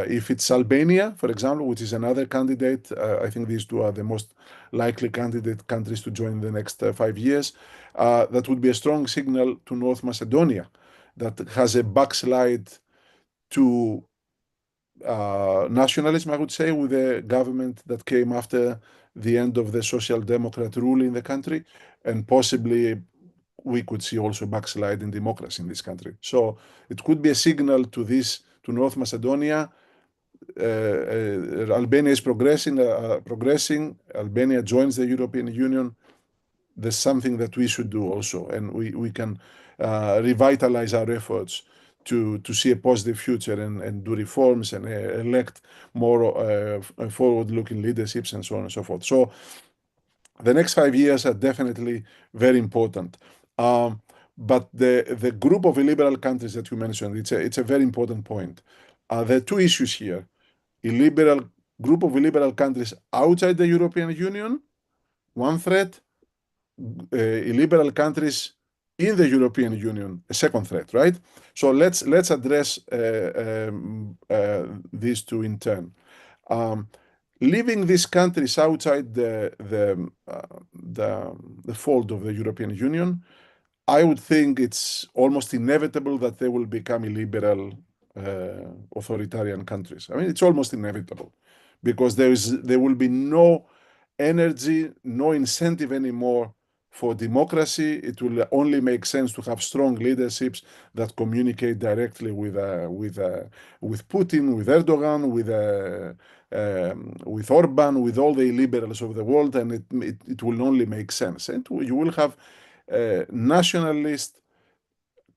If it's Albania, for example, which is another candidate, I think these two are the most likely candidate countries to join in the next 5 years. That would be a strong signal to North Macedonia, that has a backslide to nationalism, I would say, with a government that came after the end of the Social Democrat rule in the country, and possibly we could see also backslide in democracy in this country. So it could be a signal to North Macedonia. Albania is progressing. Albania joins the European Union. There's something that we should do also, and we can revitalize our efforts to see a positive future and do reforms and elect more forward-looking leaderships and so on and so forth. So the next 5 years are definitely very important. But the group of illiberal countries that you mentioned, it's a very important point. There are two issues here. Group of illiberal countries outside the European Union, one threat. Illiberal countries in the European Union, a second threat, right? So let's address these two in turn. Leaving these countries outside the fold of the European Union, I would think it's almost inevitable that they will become illiberal, authoritarian countries. I mean, it's almost inevitable because there will be no energy, no incentive anymore for democracy. It will only make sense to have strong leaderships that communicate directly with Putin, with Erdogan, with Orban, with all the liberals of the world, and it will only make sense. And you will have nationalist,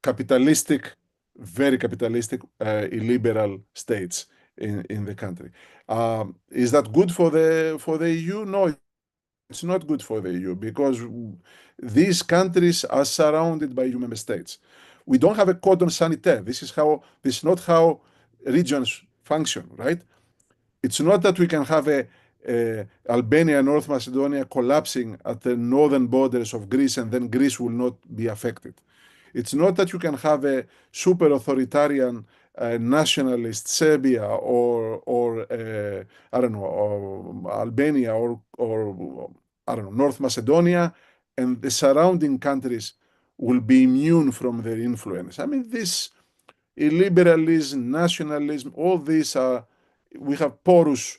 capitalistic, very capitalistic, illiberal states in the country. Is that good for the EU? No, it's not good for the EU because these countries are surrounded by EU member states. We don't have a cordon sanitaire. This is not how regions function, right? It's not that we can have Albania and North Macedonia collapsing at the northern borders of Greece and then Greece will not be affected. It's not that you can have a super authoritarian nationalist Serbia or I don't know, or Albania or I don't know, North Macedonia, and the surrounding countries will be immune from their influence. I mean, this illiberalism, nationalism, all these are, we have porous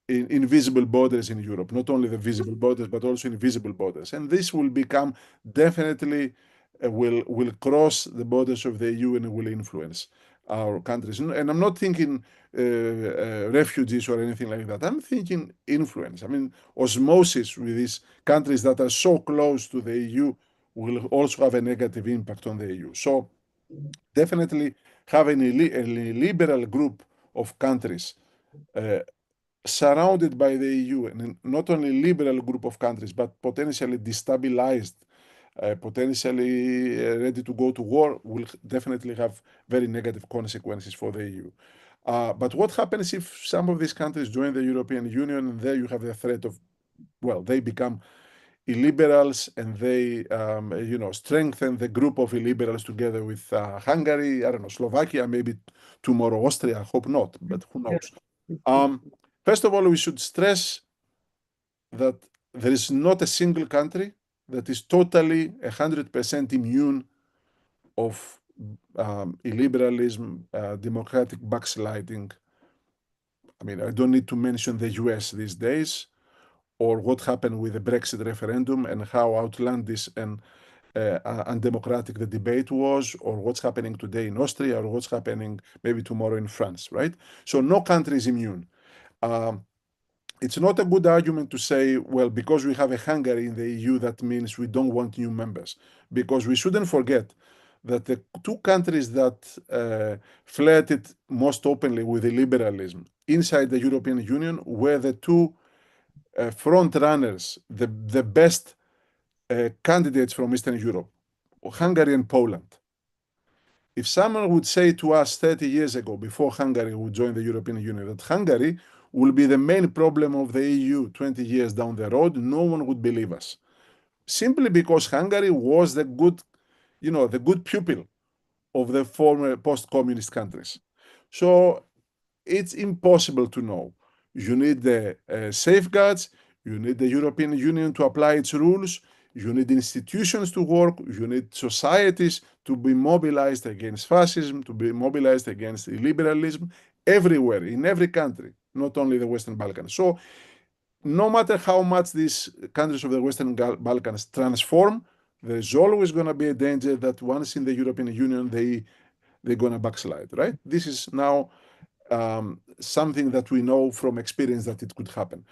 invisible borders in Europe, not only the visible borders, but also invisible borders. And this will become definitely, will cross the borders of the EU and will influence our countries. And I'm not thinking refugees or anything like that. I'm thinking influence. I mean, osmosis with these countries that are so close to the EU will also have a negative impact on the EU. So definitely having a liberal group of countries surrounded by the EU, and not only liberal group of countries, but potentially destabilized, potentially ready to go to war, will definitely have very negative consequences for the EU. But what happens if some of these countries join the European Union and there you have the threat of, well, they become illiberals and they, strengthen the group of illiberals together with Hungary, I don't know, Slovakia, maybe tomorrow Austria, I hope not, but who knows. First of all, we should stress that there is not a single country that is totally 100% immune of illiberalism, democratic backsliding. I mean, I don't need to mention the US these days or what happened with the Brexit referendum and how outlandish and undemocratic the debate was, or what's happening today in Austria, or what's happening maybe tomorrow in France, right? So no country is immune. It's not a good argument to say, well, because we have a Hungary in the EU, that means we don't want new members. Because we shouldn't forget that the two countries that flirted most openly with the liberalism inside the European Union were the two front runners, the best candidates from Eastern Europe, Hungary and Poland. If someone would say to us 30 years ago, before Hungary would join the European Union, that Hungary will be the main problem of the EU 20 years down the road, no one would believe us. Simply because Hungary was the good pupil of the former post-communist countries. So it's impossible to know. You need the safeguards, you need the European Union to apply its rules, you need institutions to work, you need societies to be mobilized against fascism, to be mobilized against illiberalism, everywhere, in every country, not only the Western Balkans. So no matter how much these countries of the Western Balkans transform, there's always going to be a danger that once in the European Union, they're going to backslide, right? This is now something that we know from experience that it could happen.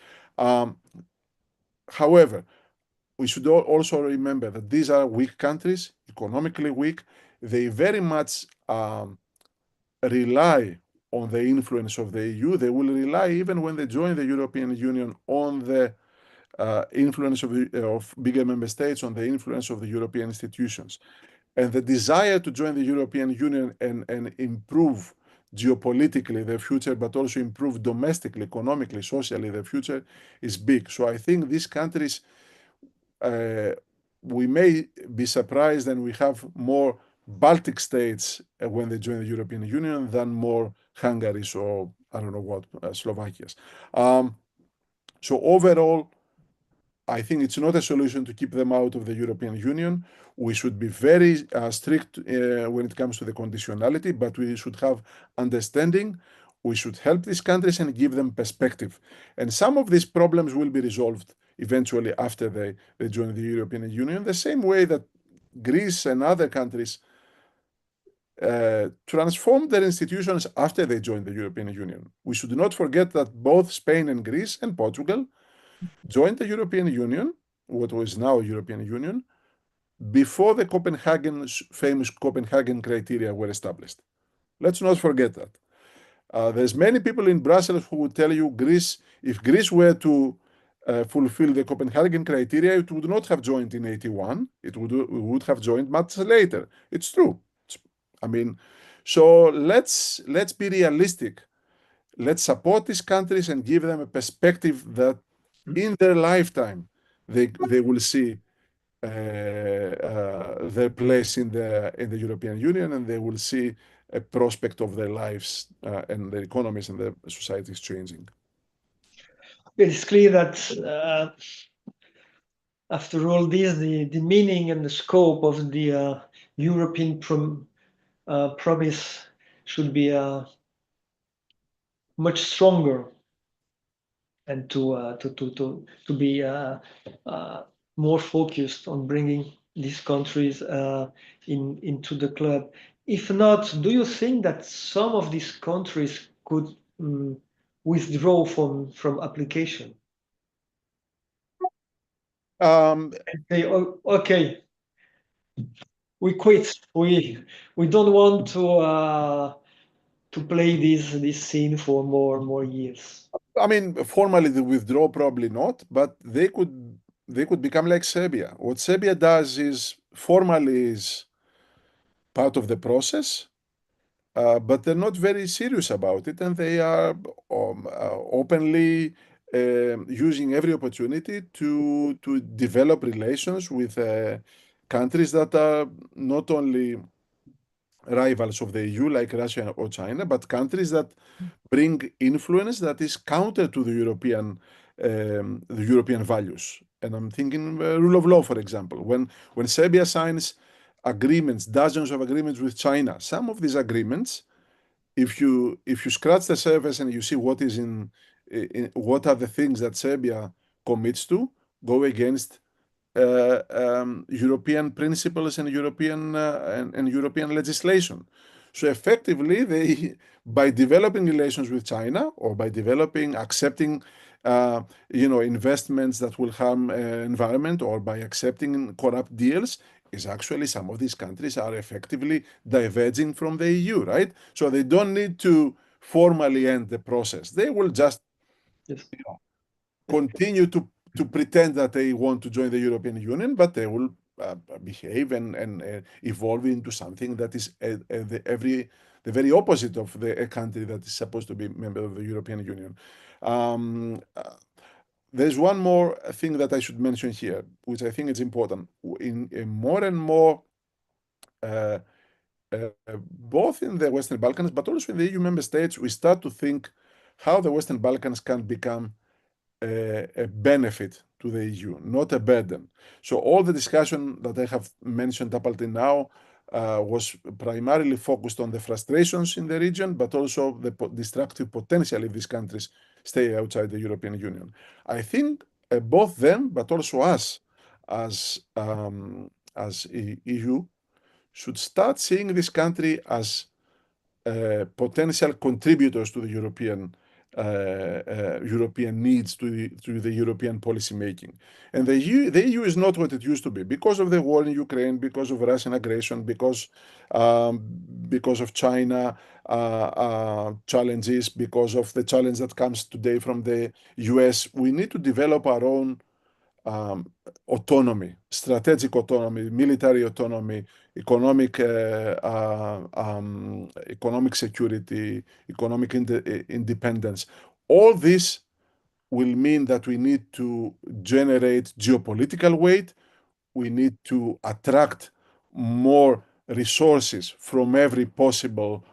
However, we should also remember that these are weak countries, economically weak. They very much rely on the influence of the EU. They will rely, even when they join the European Union, on the influence of bigger member states, on the influence of the European institutions. And the desire to join the European Union and improve geopolitically the future, but also improve domestically, economically, socially the future is big. So I think these countries, we may be surprised and we have more Baltic states when they join the European Union than more Hungaries or I don't know what, Slovakia's. So overall, I think it's not a solution to keep them out of the European Union. We should be very strict when it comes to the conditionality, but we should have understanding. We should help these countries and give them perspective. And some of these problems will be resolved eventually after they join the European Union, the same way that Greece and other countries transformed their institutions after they joined the European Union. We should not forget that both Spain and Greece and Portugal joined the European Union, what was now European Union, before the famous Copenhagen criteria were established. Let's not forget that. There's many people in Brussels who would tell you if Greece were to fulfill the Copenhagen criteria, it would not have joined in 81. It would have joined much later. It's true. So let's be realistic. Let's support these countries and give them a perspective that in their lifetime they will see their place in the European Union, and they will see a prospect of their lives and their economies and their societies changing. It's clear that after all this, the meaning and the scope of the European promise should be much stronger, and to be more focused on bringing these countries into the club. If not, do you think that some of these countries could withdraw from application? And say, oh, okay, we quit. We don't want to play this scene for more years. Formally the withdraw probably not, but they could become like Serbia. What Serbia does is formally is part of the process, but they're not very serious about it, and they are openly using every opportunity to develop relations with countries that are not only rivals of the EU like Russia or China, but countries that bring influence that is counter to the European values. And I'm thinking rule of law, for example. When Serbia signs agreements, dozens of agreements with China, some of these agreements, if you scratch the surface and you see what are the things that Serbia commits to, go against European principles and European legislation. So effectively, by developing relations with China or by accepting investments that will harm environment, or by accepting corrupt deals, is actually some of these countries are effectively diverging from the EU, right? So they don't need to formally end the process. They will just continue to pretend that they want to join the European Union, but they will behave and evolve into something that is the very opposite of a country that is supposed to be a member of the European Union. There's one more thing that I should mention here, which I think is important. In more and more, both in the Western Balkans, but also in the EU member states, we start to think how the Western Balkans can become a benefit to the EU, not a burden. So all the discussion that I have mentioned up until now was primarily focused on the frustrations in the region, but also the destructive potential if these countries stay outside the European Union. I think both them, but also us as EU, should start seeing this country as potential contributors to the European needs, to the European policy making. And the EU is not what it used to be because of the war in Ukraine, because of Russian aggression, because of China challenges, because of the challenge that comes today from the US. We need to develop our own autonomy, strategic autonomy, military autonomy, economic security, economic independence. All this will mean that we need to generate geopolitical weight. We need to attract more resources from every possible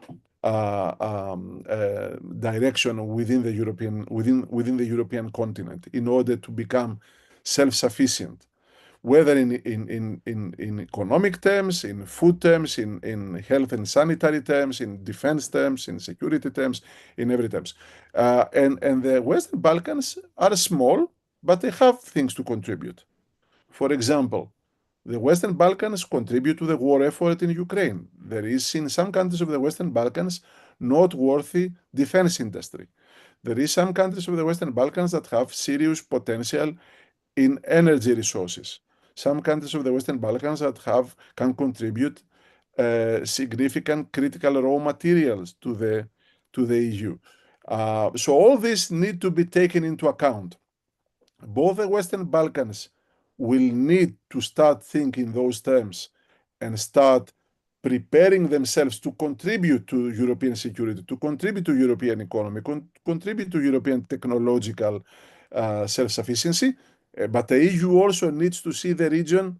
direction within the European continent in order to become self-sufficient, whether in economic terms, in food terms, in health and sanitary terms, in defense terms, in security terms, in every terms. And the Western Balkans are small, but they have things to contribute. For example, the Western Balkans contribute to the war effort in Ukraine. There is, in some countries of the Western Balkans, noteworthy defense industry. There is some countries of the Western Balkans that have serious potential in energy resources. Some countries of the Western Balkans that can contribute significant critical raw materials to the EU. So all this need to be taken into account. Both the Western Balkans will need to start thinking those terms and start preparing themselves to contribute to European security, to contribute to European economy, contribute to European technological self-sufficiency. But the EU also needs to see the region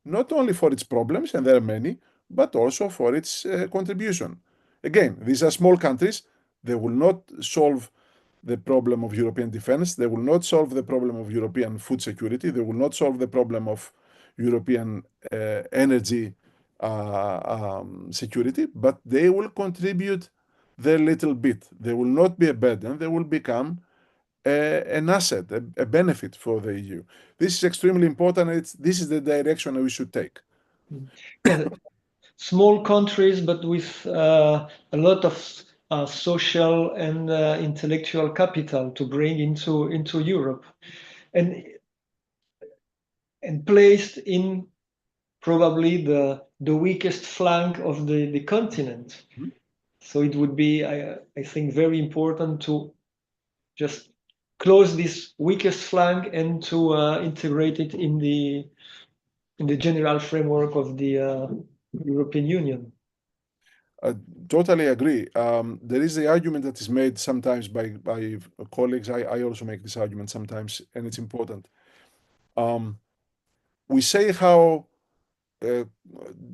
not only for its problems, and there are many, but also for its contribution. Again, these are small countries. They will not solve the problem of European defense. They will not solve the problem of European food security. They will not solve the problem of European energy security, but they will contribute their little bit. They will not be a burden. They will become an asset, a benefit for the EU. This is extremely important. This is the direction we should take. Yeah, small countries, but with a lot of social and intellectual capital to bring into Europe, and placed in probably the weakest flank of the continent. Mhm. So it would be, I think, very important to just close this weakest flank and to integrate it in the general framework of the European Union. I totally agree. There is the argument that is made sometimes by colleagues. I also make this argument sometimes, and it's important. We say how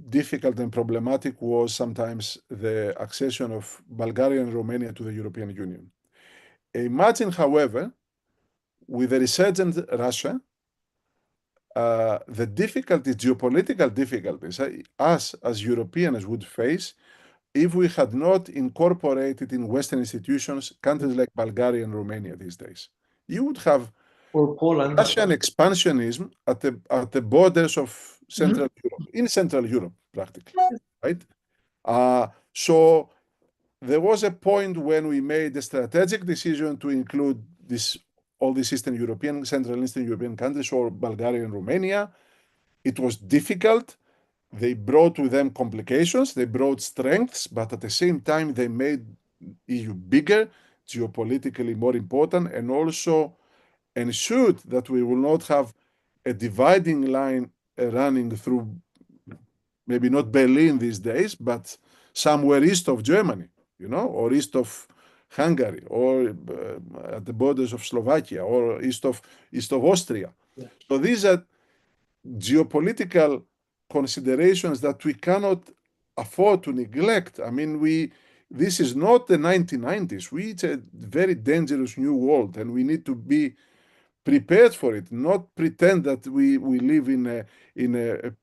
difficult and problematic was sometimes the accession of Bulgaria and Romania to the European Union. Imagine, however, with the resurgent Russia, the difficulties, geopolitical difficulties, us as Europeans would face if we had not incorporated in Western institutions countries like Bulgaria and Romania these days. You would have Or Poland. Russian expansionism at the borders of Central Europe, in Central Europe, practically, right? So there was a point when we made the strategic decision to include all these Eastern European, Central and Eastern European countries, or Bulgaria and Romania. It was difficult. They brought with them complications, they brought strengths, but at the same time, they made EU bigger, geopolitically more important, and also ensured that we will not have a dividing line running through, maybe not Berlin these days, but somewhere east of Germany, or east of Hungary, or at the borders of Slovakia, or east of Austria. Yeah. So these are geopolitical considerations that we cannot afford to neglect. I mean, this is not the 1990s. It's a very dangerous new world, and we need to be prepared for it, not pretend that we live in a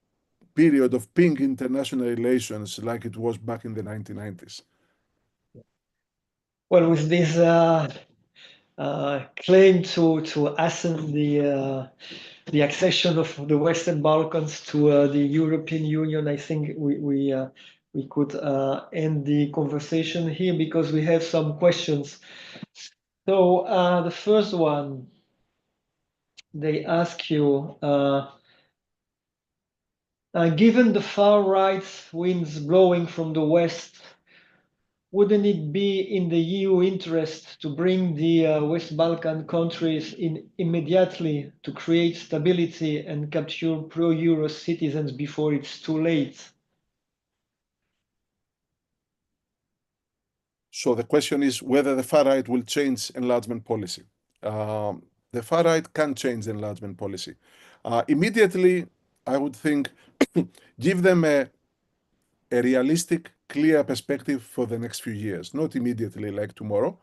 period of pink international relations like it was back in the 1990s. Well, with this claim to ascend the accession of the Western Balkans to the European Union, I think we could end the conversation here because we have some questions. So the first one, they ask you, given the far right winds blowing from the west, wouldn't it be in the EU interest to bring the West Balkan countries in immediately to create stability and capture pro-Euro citizens before it's too late? So the question is whether the far right will change enlargement policy. The far right can change enlargement policy. Immediately, I would think give them a realistic clear perspective for the next few years, not immediately like tomorrow,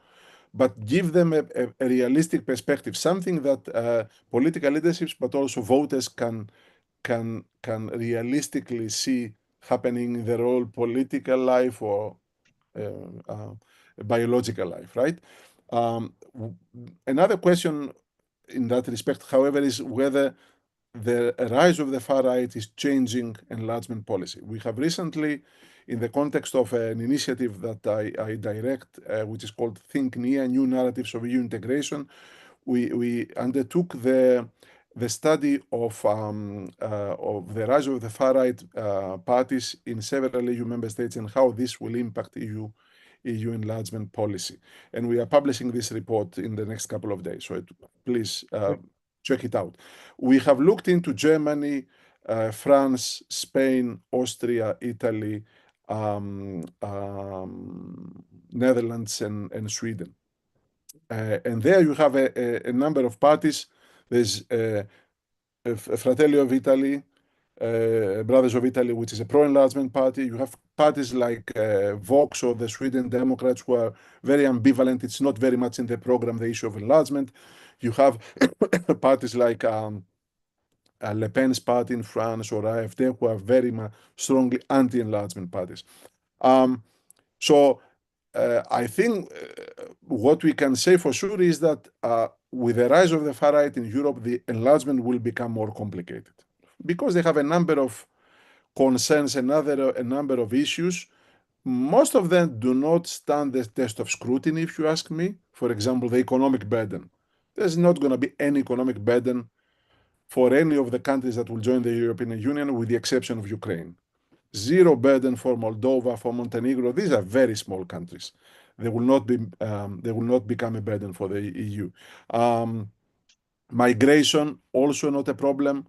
but give them a realistic perspective, something that political leaderships, but also voters can realistically see happening in their whole political life or biological life, right? Another question in that respect, however, is whether the rise of the far right is changing enlargement policy. We have recently, in the context of an initiative that I direct, which is called Think Near, New Narratives of EU Integration, we undertook the study of the rise of the far right parties in several EU member states and how this will impact EU enlargement policy. And we are publishing this report in the next couple of days. So please check it out. We have looked into Germany, France, Spain, Austria, Italy, Netherlands, and Sweden. And there you have a number of parties. There's Fratelli of Italy, Brothers of Italy, which is a pro-enlargement party. You have parties like Vox or the Sweden Democrats, who are very ambivalent. It's not very much in the program, the issue of enlargement. You have parties like Le Pen's party in France or AfD, who are very strongly anti-enlargement parties. So I think what we can say for sure is that with the rise of the far right in Europe, the enlargement will become more complicated because they have a number of concerns, a number of issues. Most of them do not stand the test of scrutiny, if you ask me. For example, the economic burden. There's not going to be any economic burden for any of the countries that will join the European Union, with the exception of Ukraine. Zero burden for Moldova, for Montenegro. These are very small countries. They will not become a burden for the EU. Migration, also not a problem.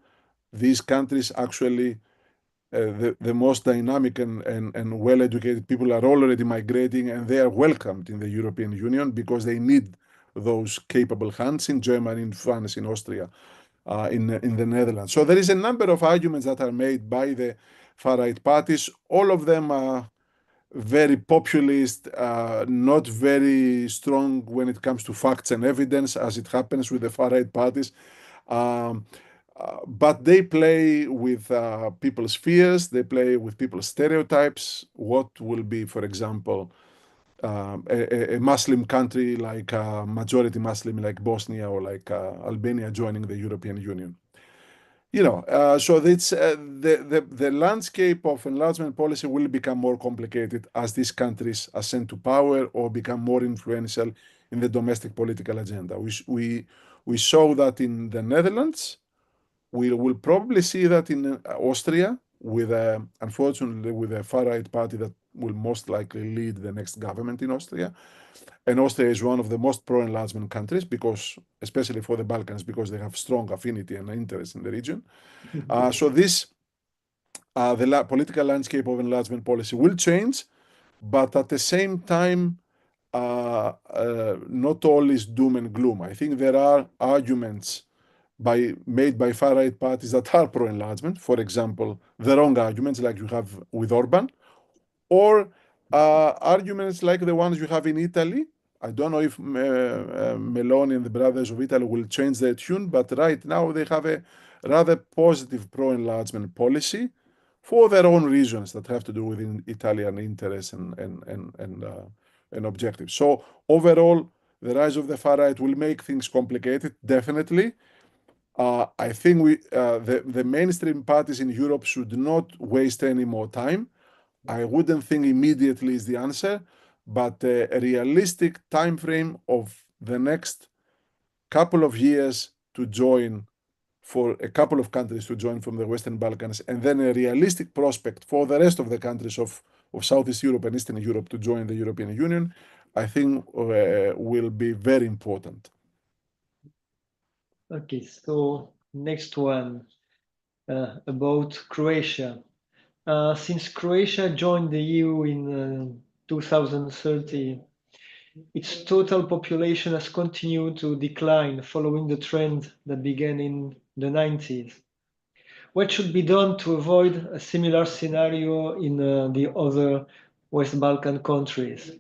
These countries actually, the most dynamic and well-educated people are already migrating, and they are welcomed in the European Union because they need those capable hands in Germany, in France, in Austria, in the Netherlands. So there is a number of arguments that are made by the far-right parties. All of them are very populist, not very strong when it comes to facts and evidence, as it happens with the far-right parties. But they play with people's fears, they play with people's stereotypes. What will be, for example, a Muslim country like majority Muslim like Bosnia or like Albania joining the European Union? So it's the landscape of enlargement policy will become more complicated as these countries ascend to power or become more influential in the domestic political agenda. We saw that in the Netherlands. We will probably see that in Austria, with unfortunately with a far-right party that will most likely lead the next government in Austria. And Austria is one of the most pro-enlargement countries, because, especially for the Balkans, because they have strong affinity and interest in the region. So the political landscape of enlargement policy will change, but at the same time, not all is doom and gloom. I think there are arguments made by far-right parties that are pro-enlargement, for example, the wrong arguments like you have with Orban, or arguments like the ones you have in Italy. I don't know if Meloni and the Brothers of Italy will change their tune, but right now they have a rather positive pro-enlargement policy for their own reasons that have to do with Italian interests and objectives. So overall, the rise of the far right will make things complicated, definitely. I think the mainstream parties in Europe should not waste any more time. I wouldn't think immediately is the answer, but a realistic time frame of the next couple of years to join, for a couple of countries to join from the Western Balkans, and then a realistic prospect for the rest of the countries of Southeast Europe and Eastern Europe to join the European Union, I think will be very important. Okay, so next one, about Croatia. Since Croatia joined the EU in 2030, its total population has continued to decline following the trend that began in the 90s. What should be done to avoid a similar scenario in the other West Balkan countries.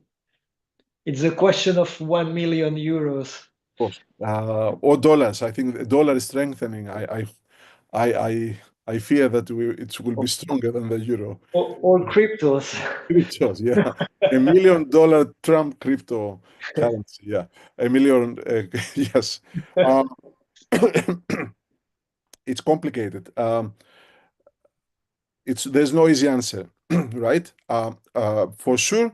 It's a question of 1 million euros. Of course. Or dollars. I think the dollar is strengthening. I fear that it will be stronger than the euro. Or cryptos. Cryptos, yeah. $1 million Trump crypto currency, yeah. A million, yes. It's complicated. There's no easy answer, right? For sure,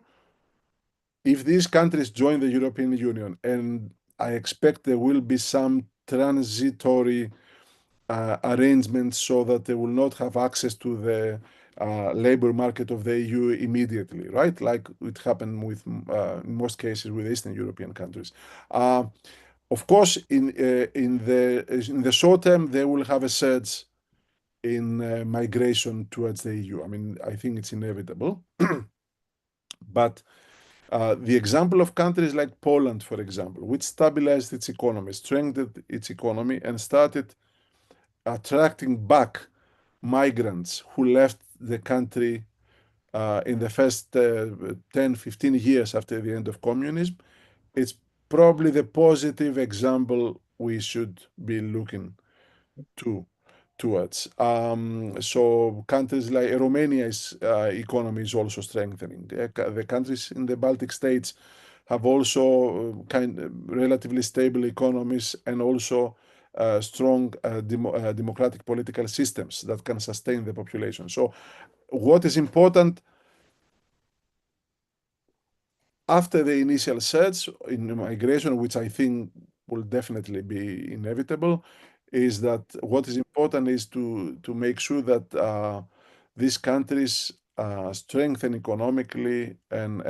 if these countries join the European Union, and I expect there will be some transitory arrangements so that they will not have access to the labor market of the EU immediately, right? Like it happened with, in most cases, with Eastern European countries. Of course, in the short term, they will have a surge in migration towards the EU. I mean, I think it's inevitable. But the example of countries like Poland, for example, which stabilized its economy, strengthened its economy, and started attracting back migrants who left the country in the first 10, 15 years after the end of communism, it's probably the positive example we should be looking towards. So countries like Romania's economy is also strengthening. The countries in the Baltic states have also relatively stable economies and also strong democratic political systems that can sustain the population. So what is important after the initial surge in migration, which I think will definitely be inevitable, is that what is important is to make sure that these countries strengthen economically and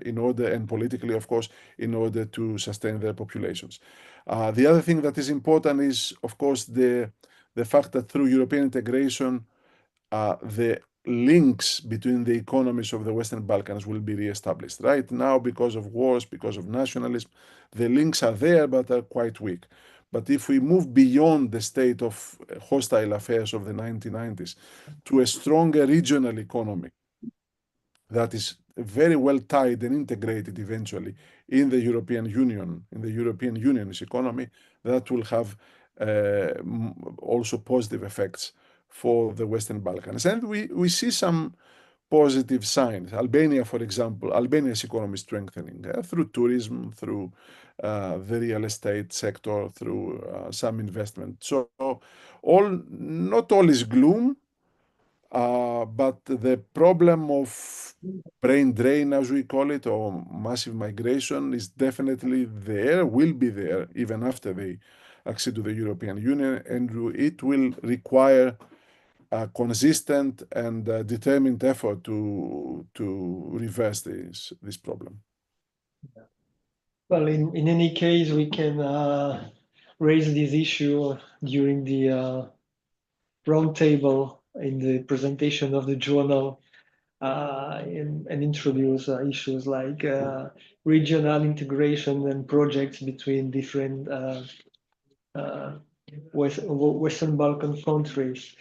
in order, and politically, of course, in order to sustain their populations. The other thing that is important is, of course, the fact that through European integration, the links between the economies of the Western Balkans will be reestablished. Right now, because of wars, because of nationalism, the links are there, but are quite weak. But if we move beyond the state of hostile affairs of the 1990s to a stronger regional economy that is very well tied and integrated eventually in the European Union, in the European Union's economy, that will have also positive effects for the Western Balkans. And we see some positive signs. Albania, for example, Albania's economy is strengthening through tourism, through the real estate sector, through some investment. So not all is gloom, but the problem of brain drain, as we call it, or massive migration is definitely there, will be there even after they accede to the European Union, and it will require a consistent and determined effort to reverse this problem. Well, in any case, we can raise this issue during the roundtable in the presentation of the journal and introduce issues like regional integration and projects between different Western Balkan countries.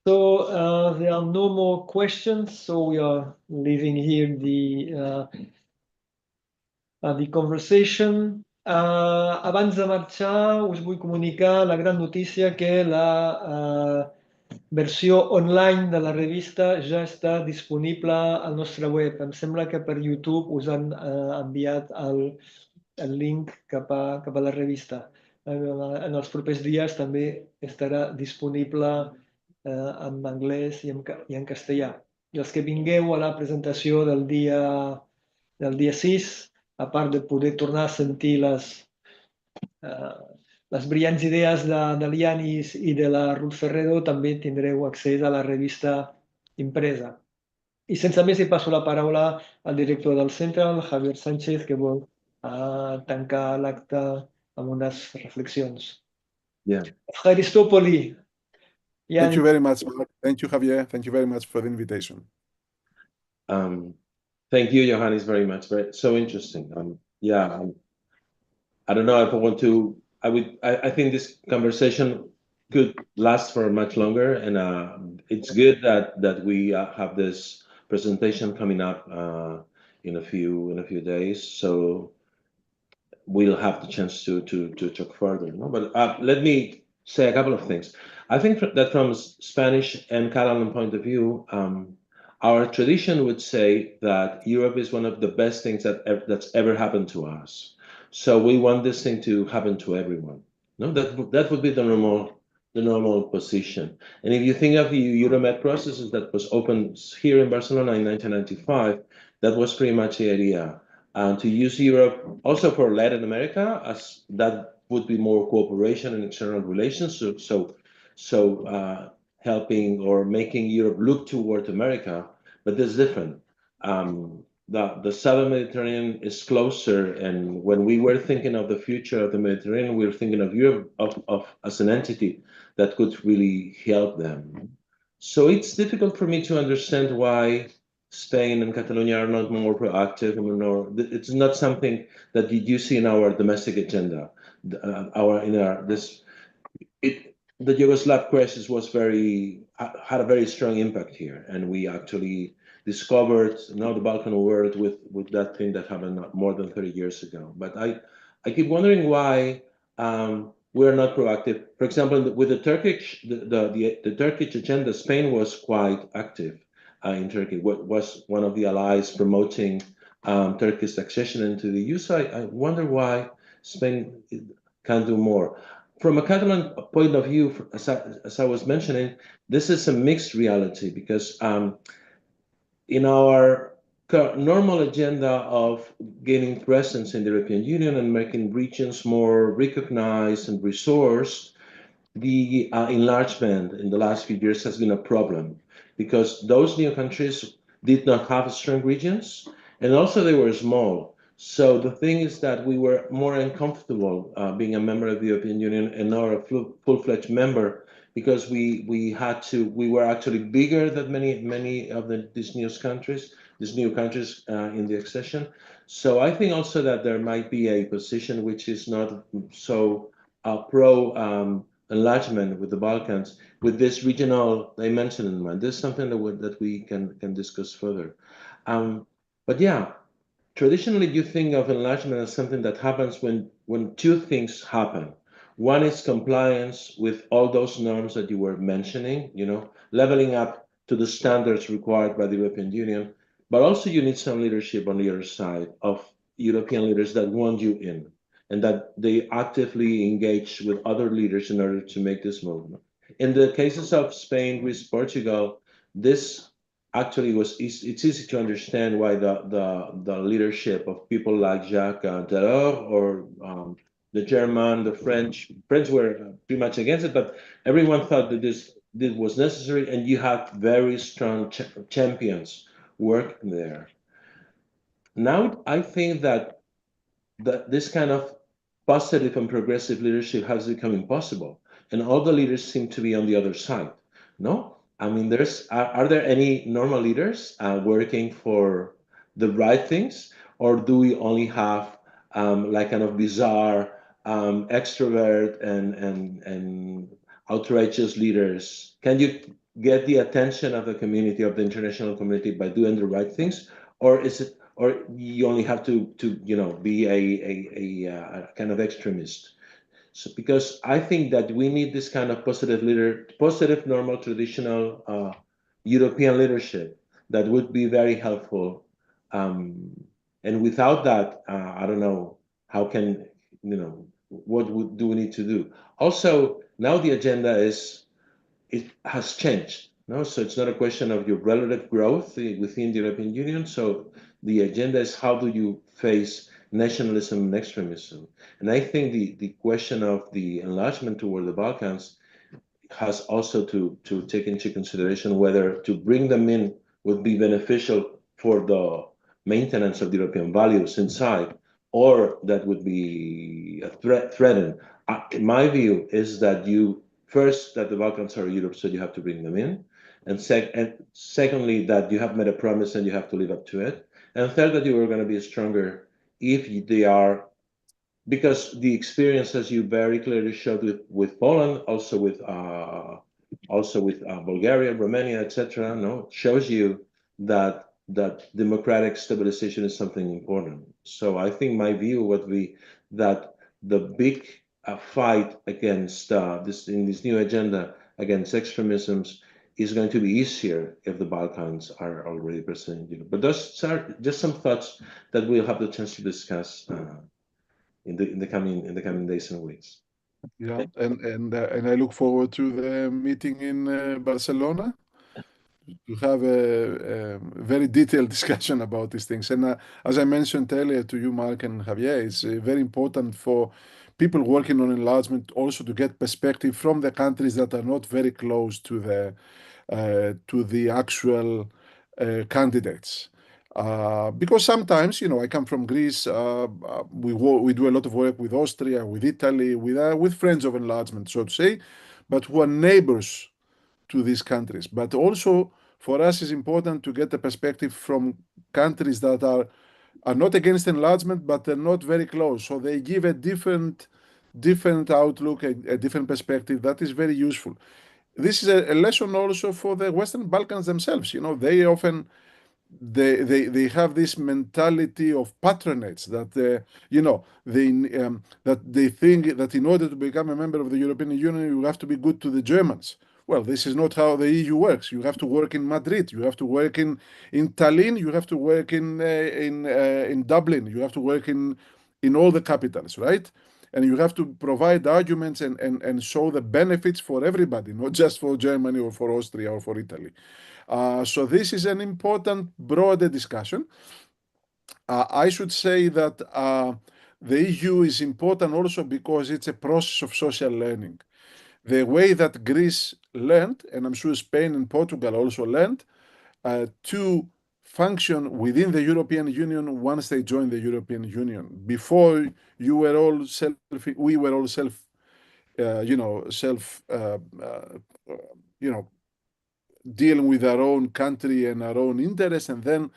So there are no more questions, so we are leaving here the conversation. Abans de marxar, us vull comunicar la gran notícia que la versió online de la revista ja està disponible al nostre web. Em sembla que per YouTube us han enviat el link cap a la revista. En els propers dies també estarà disponible en anglès i en castellà. I els que vingueu a la presentació del dia 6, a part de poder tornar a sentir les brillants idees de l'Ioannis i de la Ruth Ferrero, també tindreu accés a la revista impresa. I sense més, passo la paraula al director del centre, el Javier Sánchez, que vol tancar l'acte amb unes reflexions. Yeah. Christopoli. Thank you very much. Thank you, Javier. Thank you very much for the invitation. Thank you, Ioannis, very much. So interesting. I don't know if I want to. I think this conversation could last for much longer, and it's good that we have this presentation coming up in a few days. So we'll have the chance to talk further. No? But let me say a couple of things. I think that from Spanish and Catalan point of view, our tradition would say that Europe is one of the best things that's ever happened to us. So we want this thing to happen to everyone. No, that would be the normal position. And if you think of the Euromed processes that was opened here in Barcelona in 1995, that was pretty much the idea. To use Europe also for Latin America, as that would be more cooperation and external relations. So helping or making Europe look toward America, but this is different. The Southern Mediterranean is closer, and when we were thinking of the future of the Mediterranean, we were thinking of Europe as an entity that could really help them. So it's difficult for me to understand why Spain and Catalonia are not more proactive. It's not something that you see in our domestic agenda. The Yugoslav crisis had a very strong impact here, and we actually discovered now the Balkan world with that thing that happened more than 30 years ago. But I keep wondering why we're not proactive. For example, with the Turkish agenda, Spain was quite active in Turkey. Was one of the allies promoting Turkey's accession into the EU. So I wonder why Spain can't do more. From a Catalan point of view, as I was mentioning, this is a mixed reality because in our normal agenda of gaining presence in the European Union and making regions more recognized and resourced, the enlargement in the last few years has been a problem because those new countries did not have strong regions, and also they were small. So the thing is that we were more uncomfortable being a member of the European Union and not a full-fledged member because we were actually bigger than many of these new countries in the accession. So I think also that there might be a position which is not so pro enlargement with the Balkans, with this regional dimension in mind. This is something that we can discuss further. But yeah, traditionally you think of enlargement as something that happens when two things happen. One is compliance with all those norms that you were mentioning, leveling up to the standards required by the European Union, but also you need some leadership on the other side of European leaders that want you in, and that they actively engage with other leaders in order to make this movement. In the cases of Spain, Greece, Portugal, this actually it's easy to understand why the leadership of people like Jacques Delors or the German, the French were pretty much against it, but everyone thought that this was necessary, and you had very strong champions working there. Now I think that this kind of positive and progressive leadership has become impossible, and all the leaders seem to be on the other side. No, I mean, are there any normal leaders working for the right things, or do we only have like kind of bizarre extrovert and outrageous leaders? Can you get the attention of the community, of the international community, by doing the right things, or you only have to be a kind of extremist? So, because I think that we need this kind of positive, normal, traditional European leadership that would be very helpful. And without that, I don't know how can, what do we need to do? Also, now the agenda has changed. No? So it's not a question of your relative growth within the European Union. So the agenda is how do you face nationalism and extremism. And I think the question of the enlargement toward the Balkans has also to take into consideration whether to bring them in would be beneficial for the maintenance of the European values inside, or that would be a threatened. My view is that first, that the Balkans are Europe, so you have to bring them in. And secondly, that you have made a promise and you have to live up to it. And third, that you are going to be stronger if they are, because the experience, as you very clearly showed with Poland, also with Bulgaria, Romania, etc., shows you that democratic stabilization is something important. So I think my view would be that the big fight against in this new agenda against extremisms is going to be easier if the Balkans are already present. But those are just some thoughts that we'll have the chance to discuss in the coming days and weeks. Yeah, and I look forward to the meeting in Barcelona to have a very detailed discussion about these things. And as I mentioned earlier to you, Mark and Javier, it's very important for people working on enlargement also to get perspective from the countries that are not very close to the actual candidates. Because sometimes, I come from Greece, we do a lot of work with Austria, with Italy, with friends of enlargement, so to say, but who are neighbors to these countries. But also for us, it's important to get the perspective from countries that are not against enlargement, but they're not very close. So they give a different outlook, a different perspective that is very useful. This is a lesson also for the Western Balkans themselves. They often they have this mentality of patronage that that they think that in order to become a member of the European Union you have to be good to the Germans. Well, this is not how the EU works. You have to work in Madrid. You have to work in Tallinn. You have to work in Dublin. You have to work in all the capitals, right? And you have to provide arguments and show the benefits for everybody, not just for Germany or for Austria or for Italy. So this is an important, broader discussion. I should say that the EU is important also because it's a process of social learning. The way that Greece learned, and I'm sure Spain and Portugal also learned, to function within the European Union once they joined the European Union. Before we were all dealing with our own country and our own interests, and then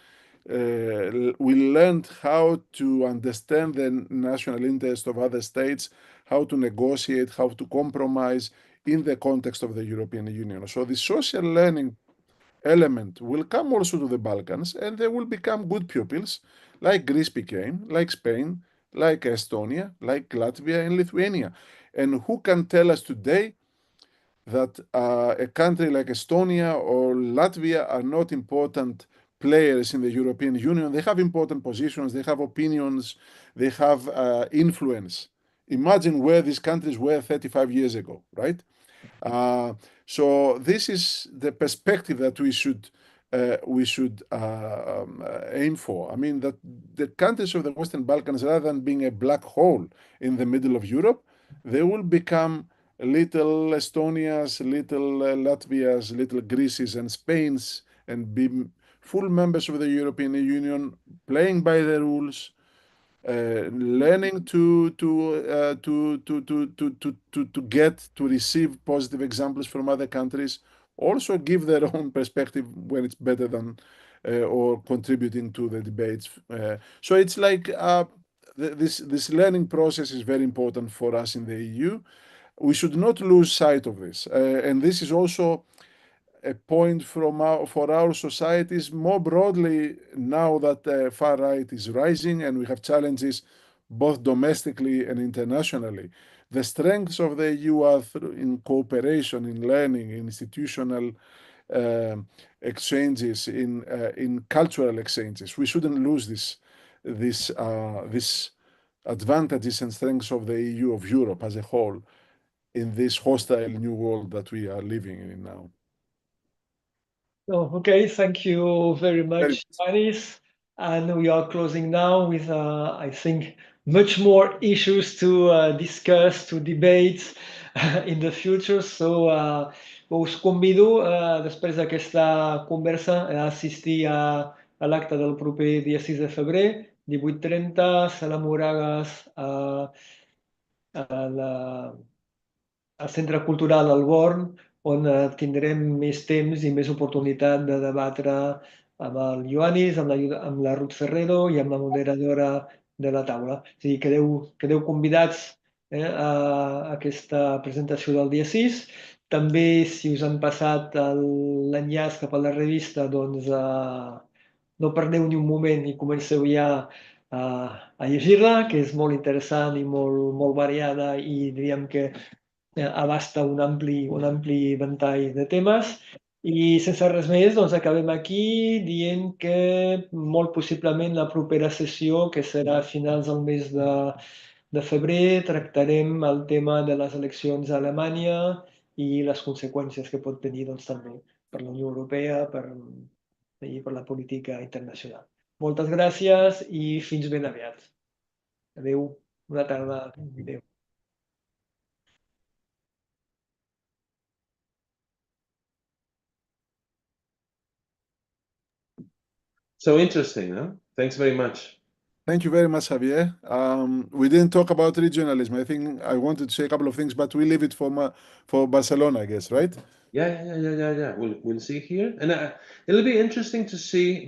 we learned how to understand the national interest of other states, how to negotiate, how to compromise in the context of the European Union. So the social learning element will come also to the Balkans, and they will become good pupils, like Greece became, like Spain, like Estonia, like Latvia and Lithuania. And who can tell us today that a country like Estonia or Latvia are not important players in the European Union? They have important positions, they have opinions, they have influence. Imagine where these countries were 35 years ago, right? So this is the perspective that we should aim for. I mean, that the countries of the Western Balkans, rather than being a black hole in the middle of Europe, they will become little Estonias, little Latvias, little Greeces and Spains, and be full members of the European Union, playing by the rules, learning to receive positive examples from other countries, also give their own perspective when it's better than or contributing to the debates. So it's like this learning process is very important for us in the EU. We should not lose sight of this, and this is also a point for our societies more broadly now that the far right is rising and we have challenges both domestically and internationally. The strengths of the EU are in cooperation, in learning, in institutional exchanges, in cultural exchanges. We shouldn't lose this advantages and strengths of the EU, of Europe as a whole, in this hostile new world that we are living in now. Oh, okay, thank you very much, Ioannis. And we are closing now with, I think, much more issues to discuss, to debate in the future. So us convido, després d'aquesta conversa, a assistir a l'acte del proper dia 6 de febrer, 18:30, Sala Moragas, al Centre Cultural al Born, on tindrem més temps i més oportunitat de debatre amb el Ioannis, amb la Ruth Ferrero i amb la moderadora de la taula. És a dir, quedeu convidats a aquesta presentació del dia 6, també, si us han passat l'enllaç cap a la revista, doncs no perdeu ni un moment i comenceu ja a llegir-la, que és molt interessant i molt variada i diríem que abasta un ampli ventall de temes. I sense res més, doncs acabem aquí dient que molt possiblement la propera sessió, que serà a finals del mes de febrer, tractarem el tema de les eleccions a Alemanya i les conseqüències que pot tenir doncs, també per la Unió Europea i per la política internacional. Moltes gràcies i fins ben aviat. Adéu, bona tarda. Adéu. So interesting, huh? Thanks very much. Thank you very much, Javier. We didn't talk about regionalism. I think I wanted to say a couple of things, but we leave it for Barcelona, I guess, right? Yeah. We'll see here, and it'll be interesting to see.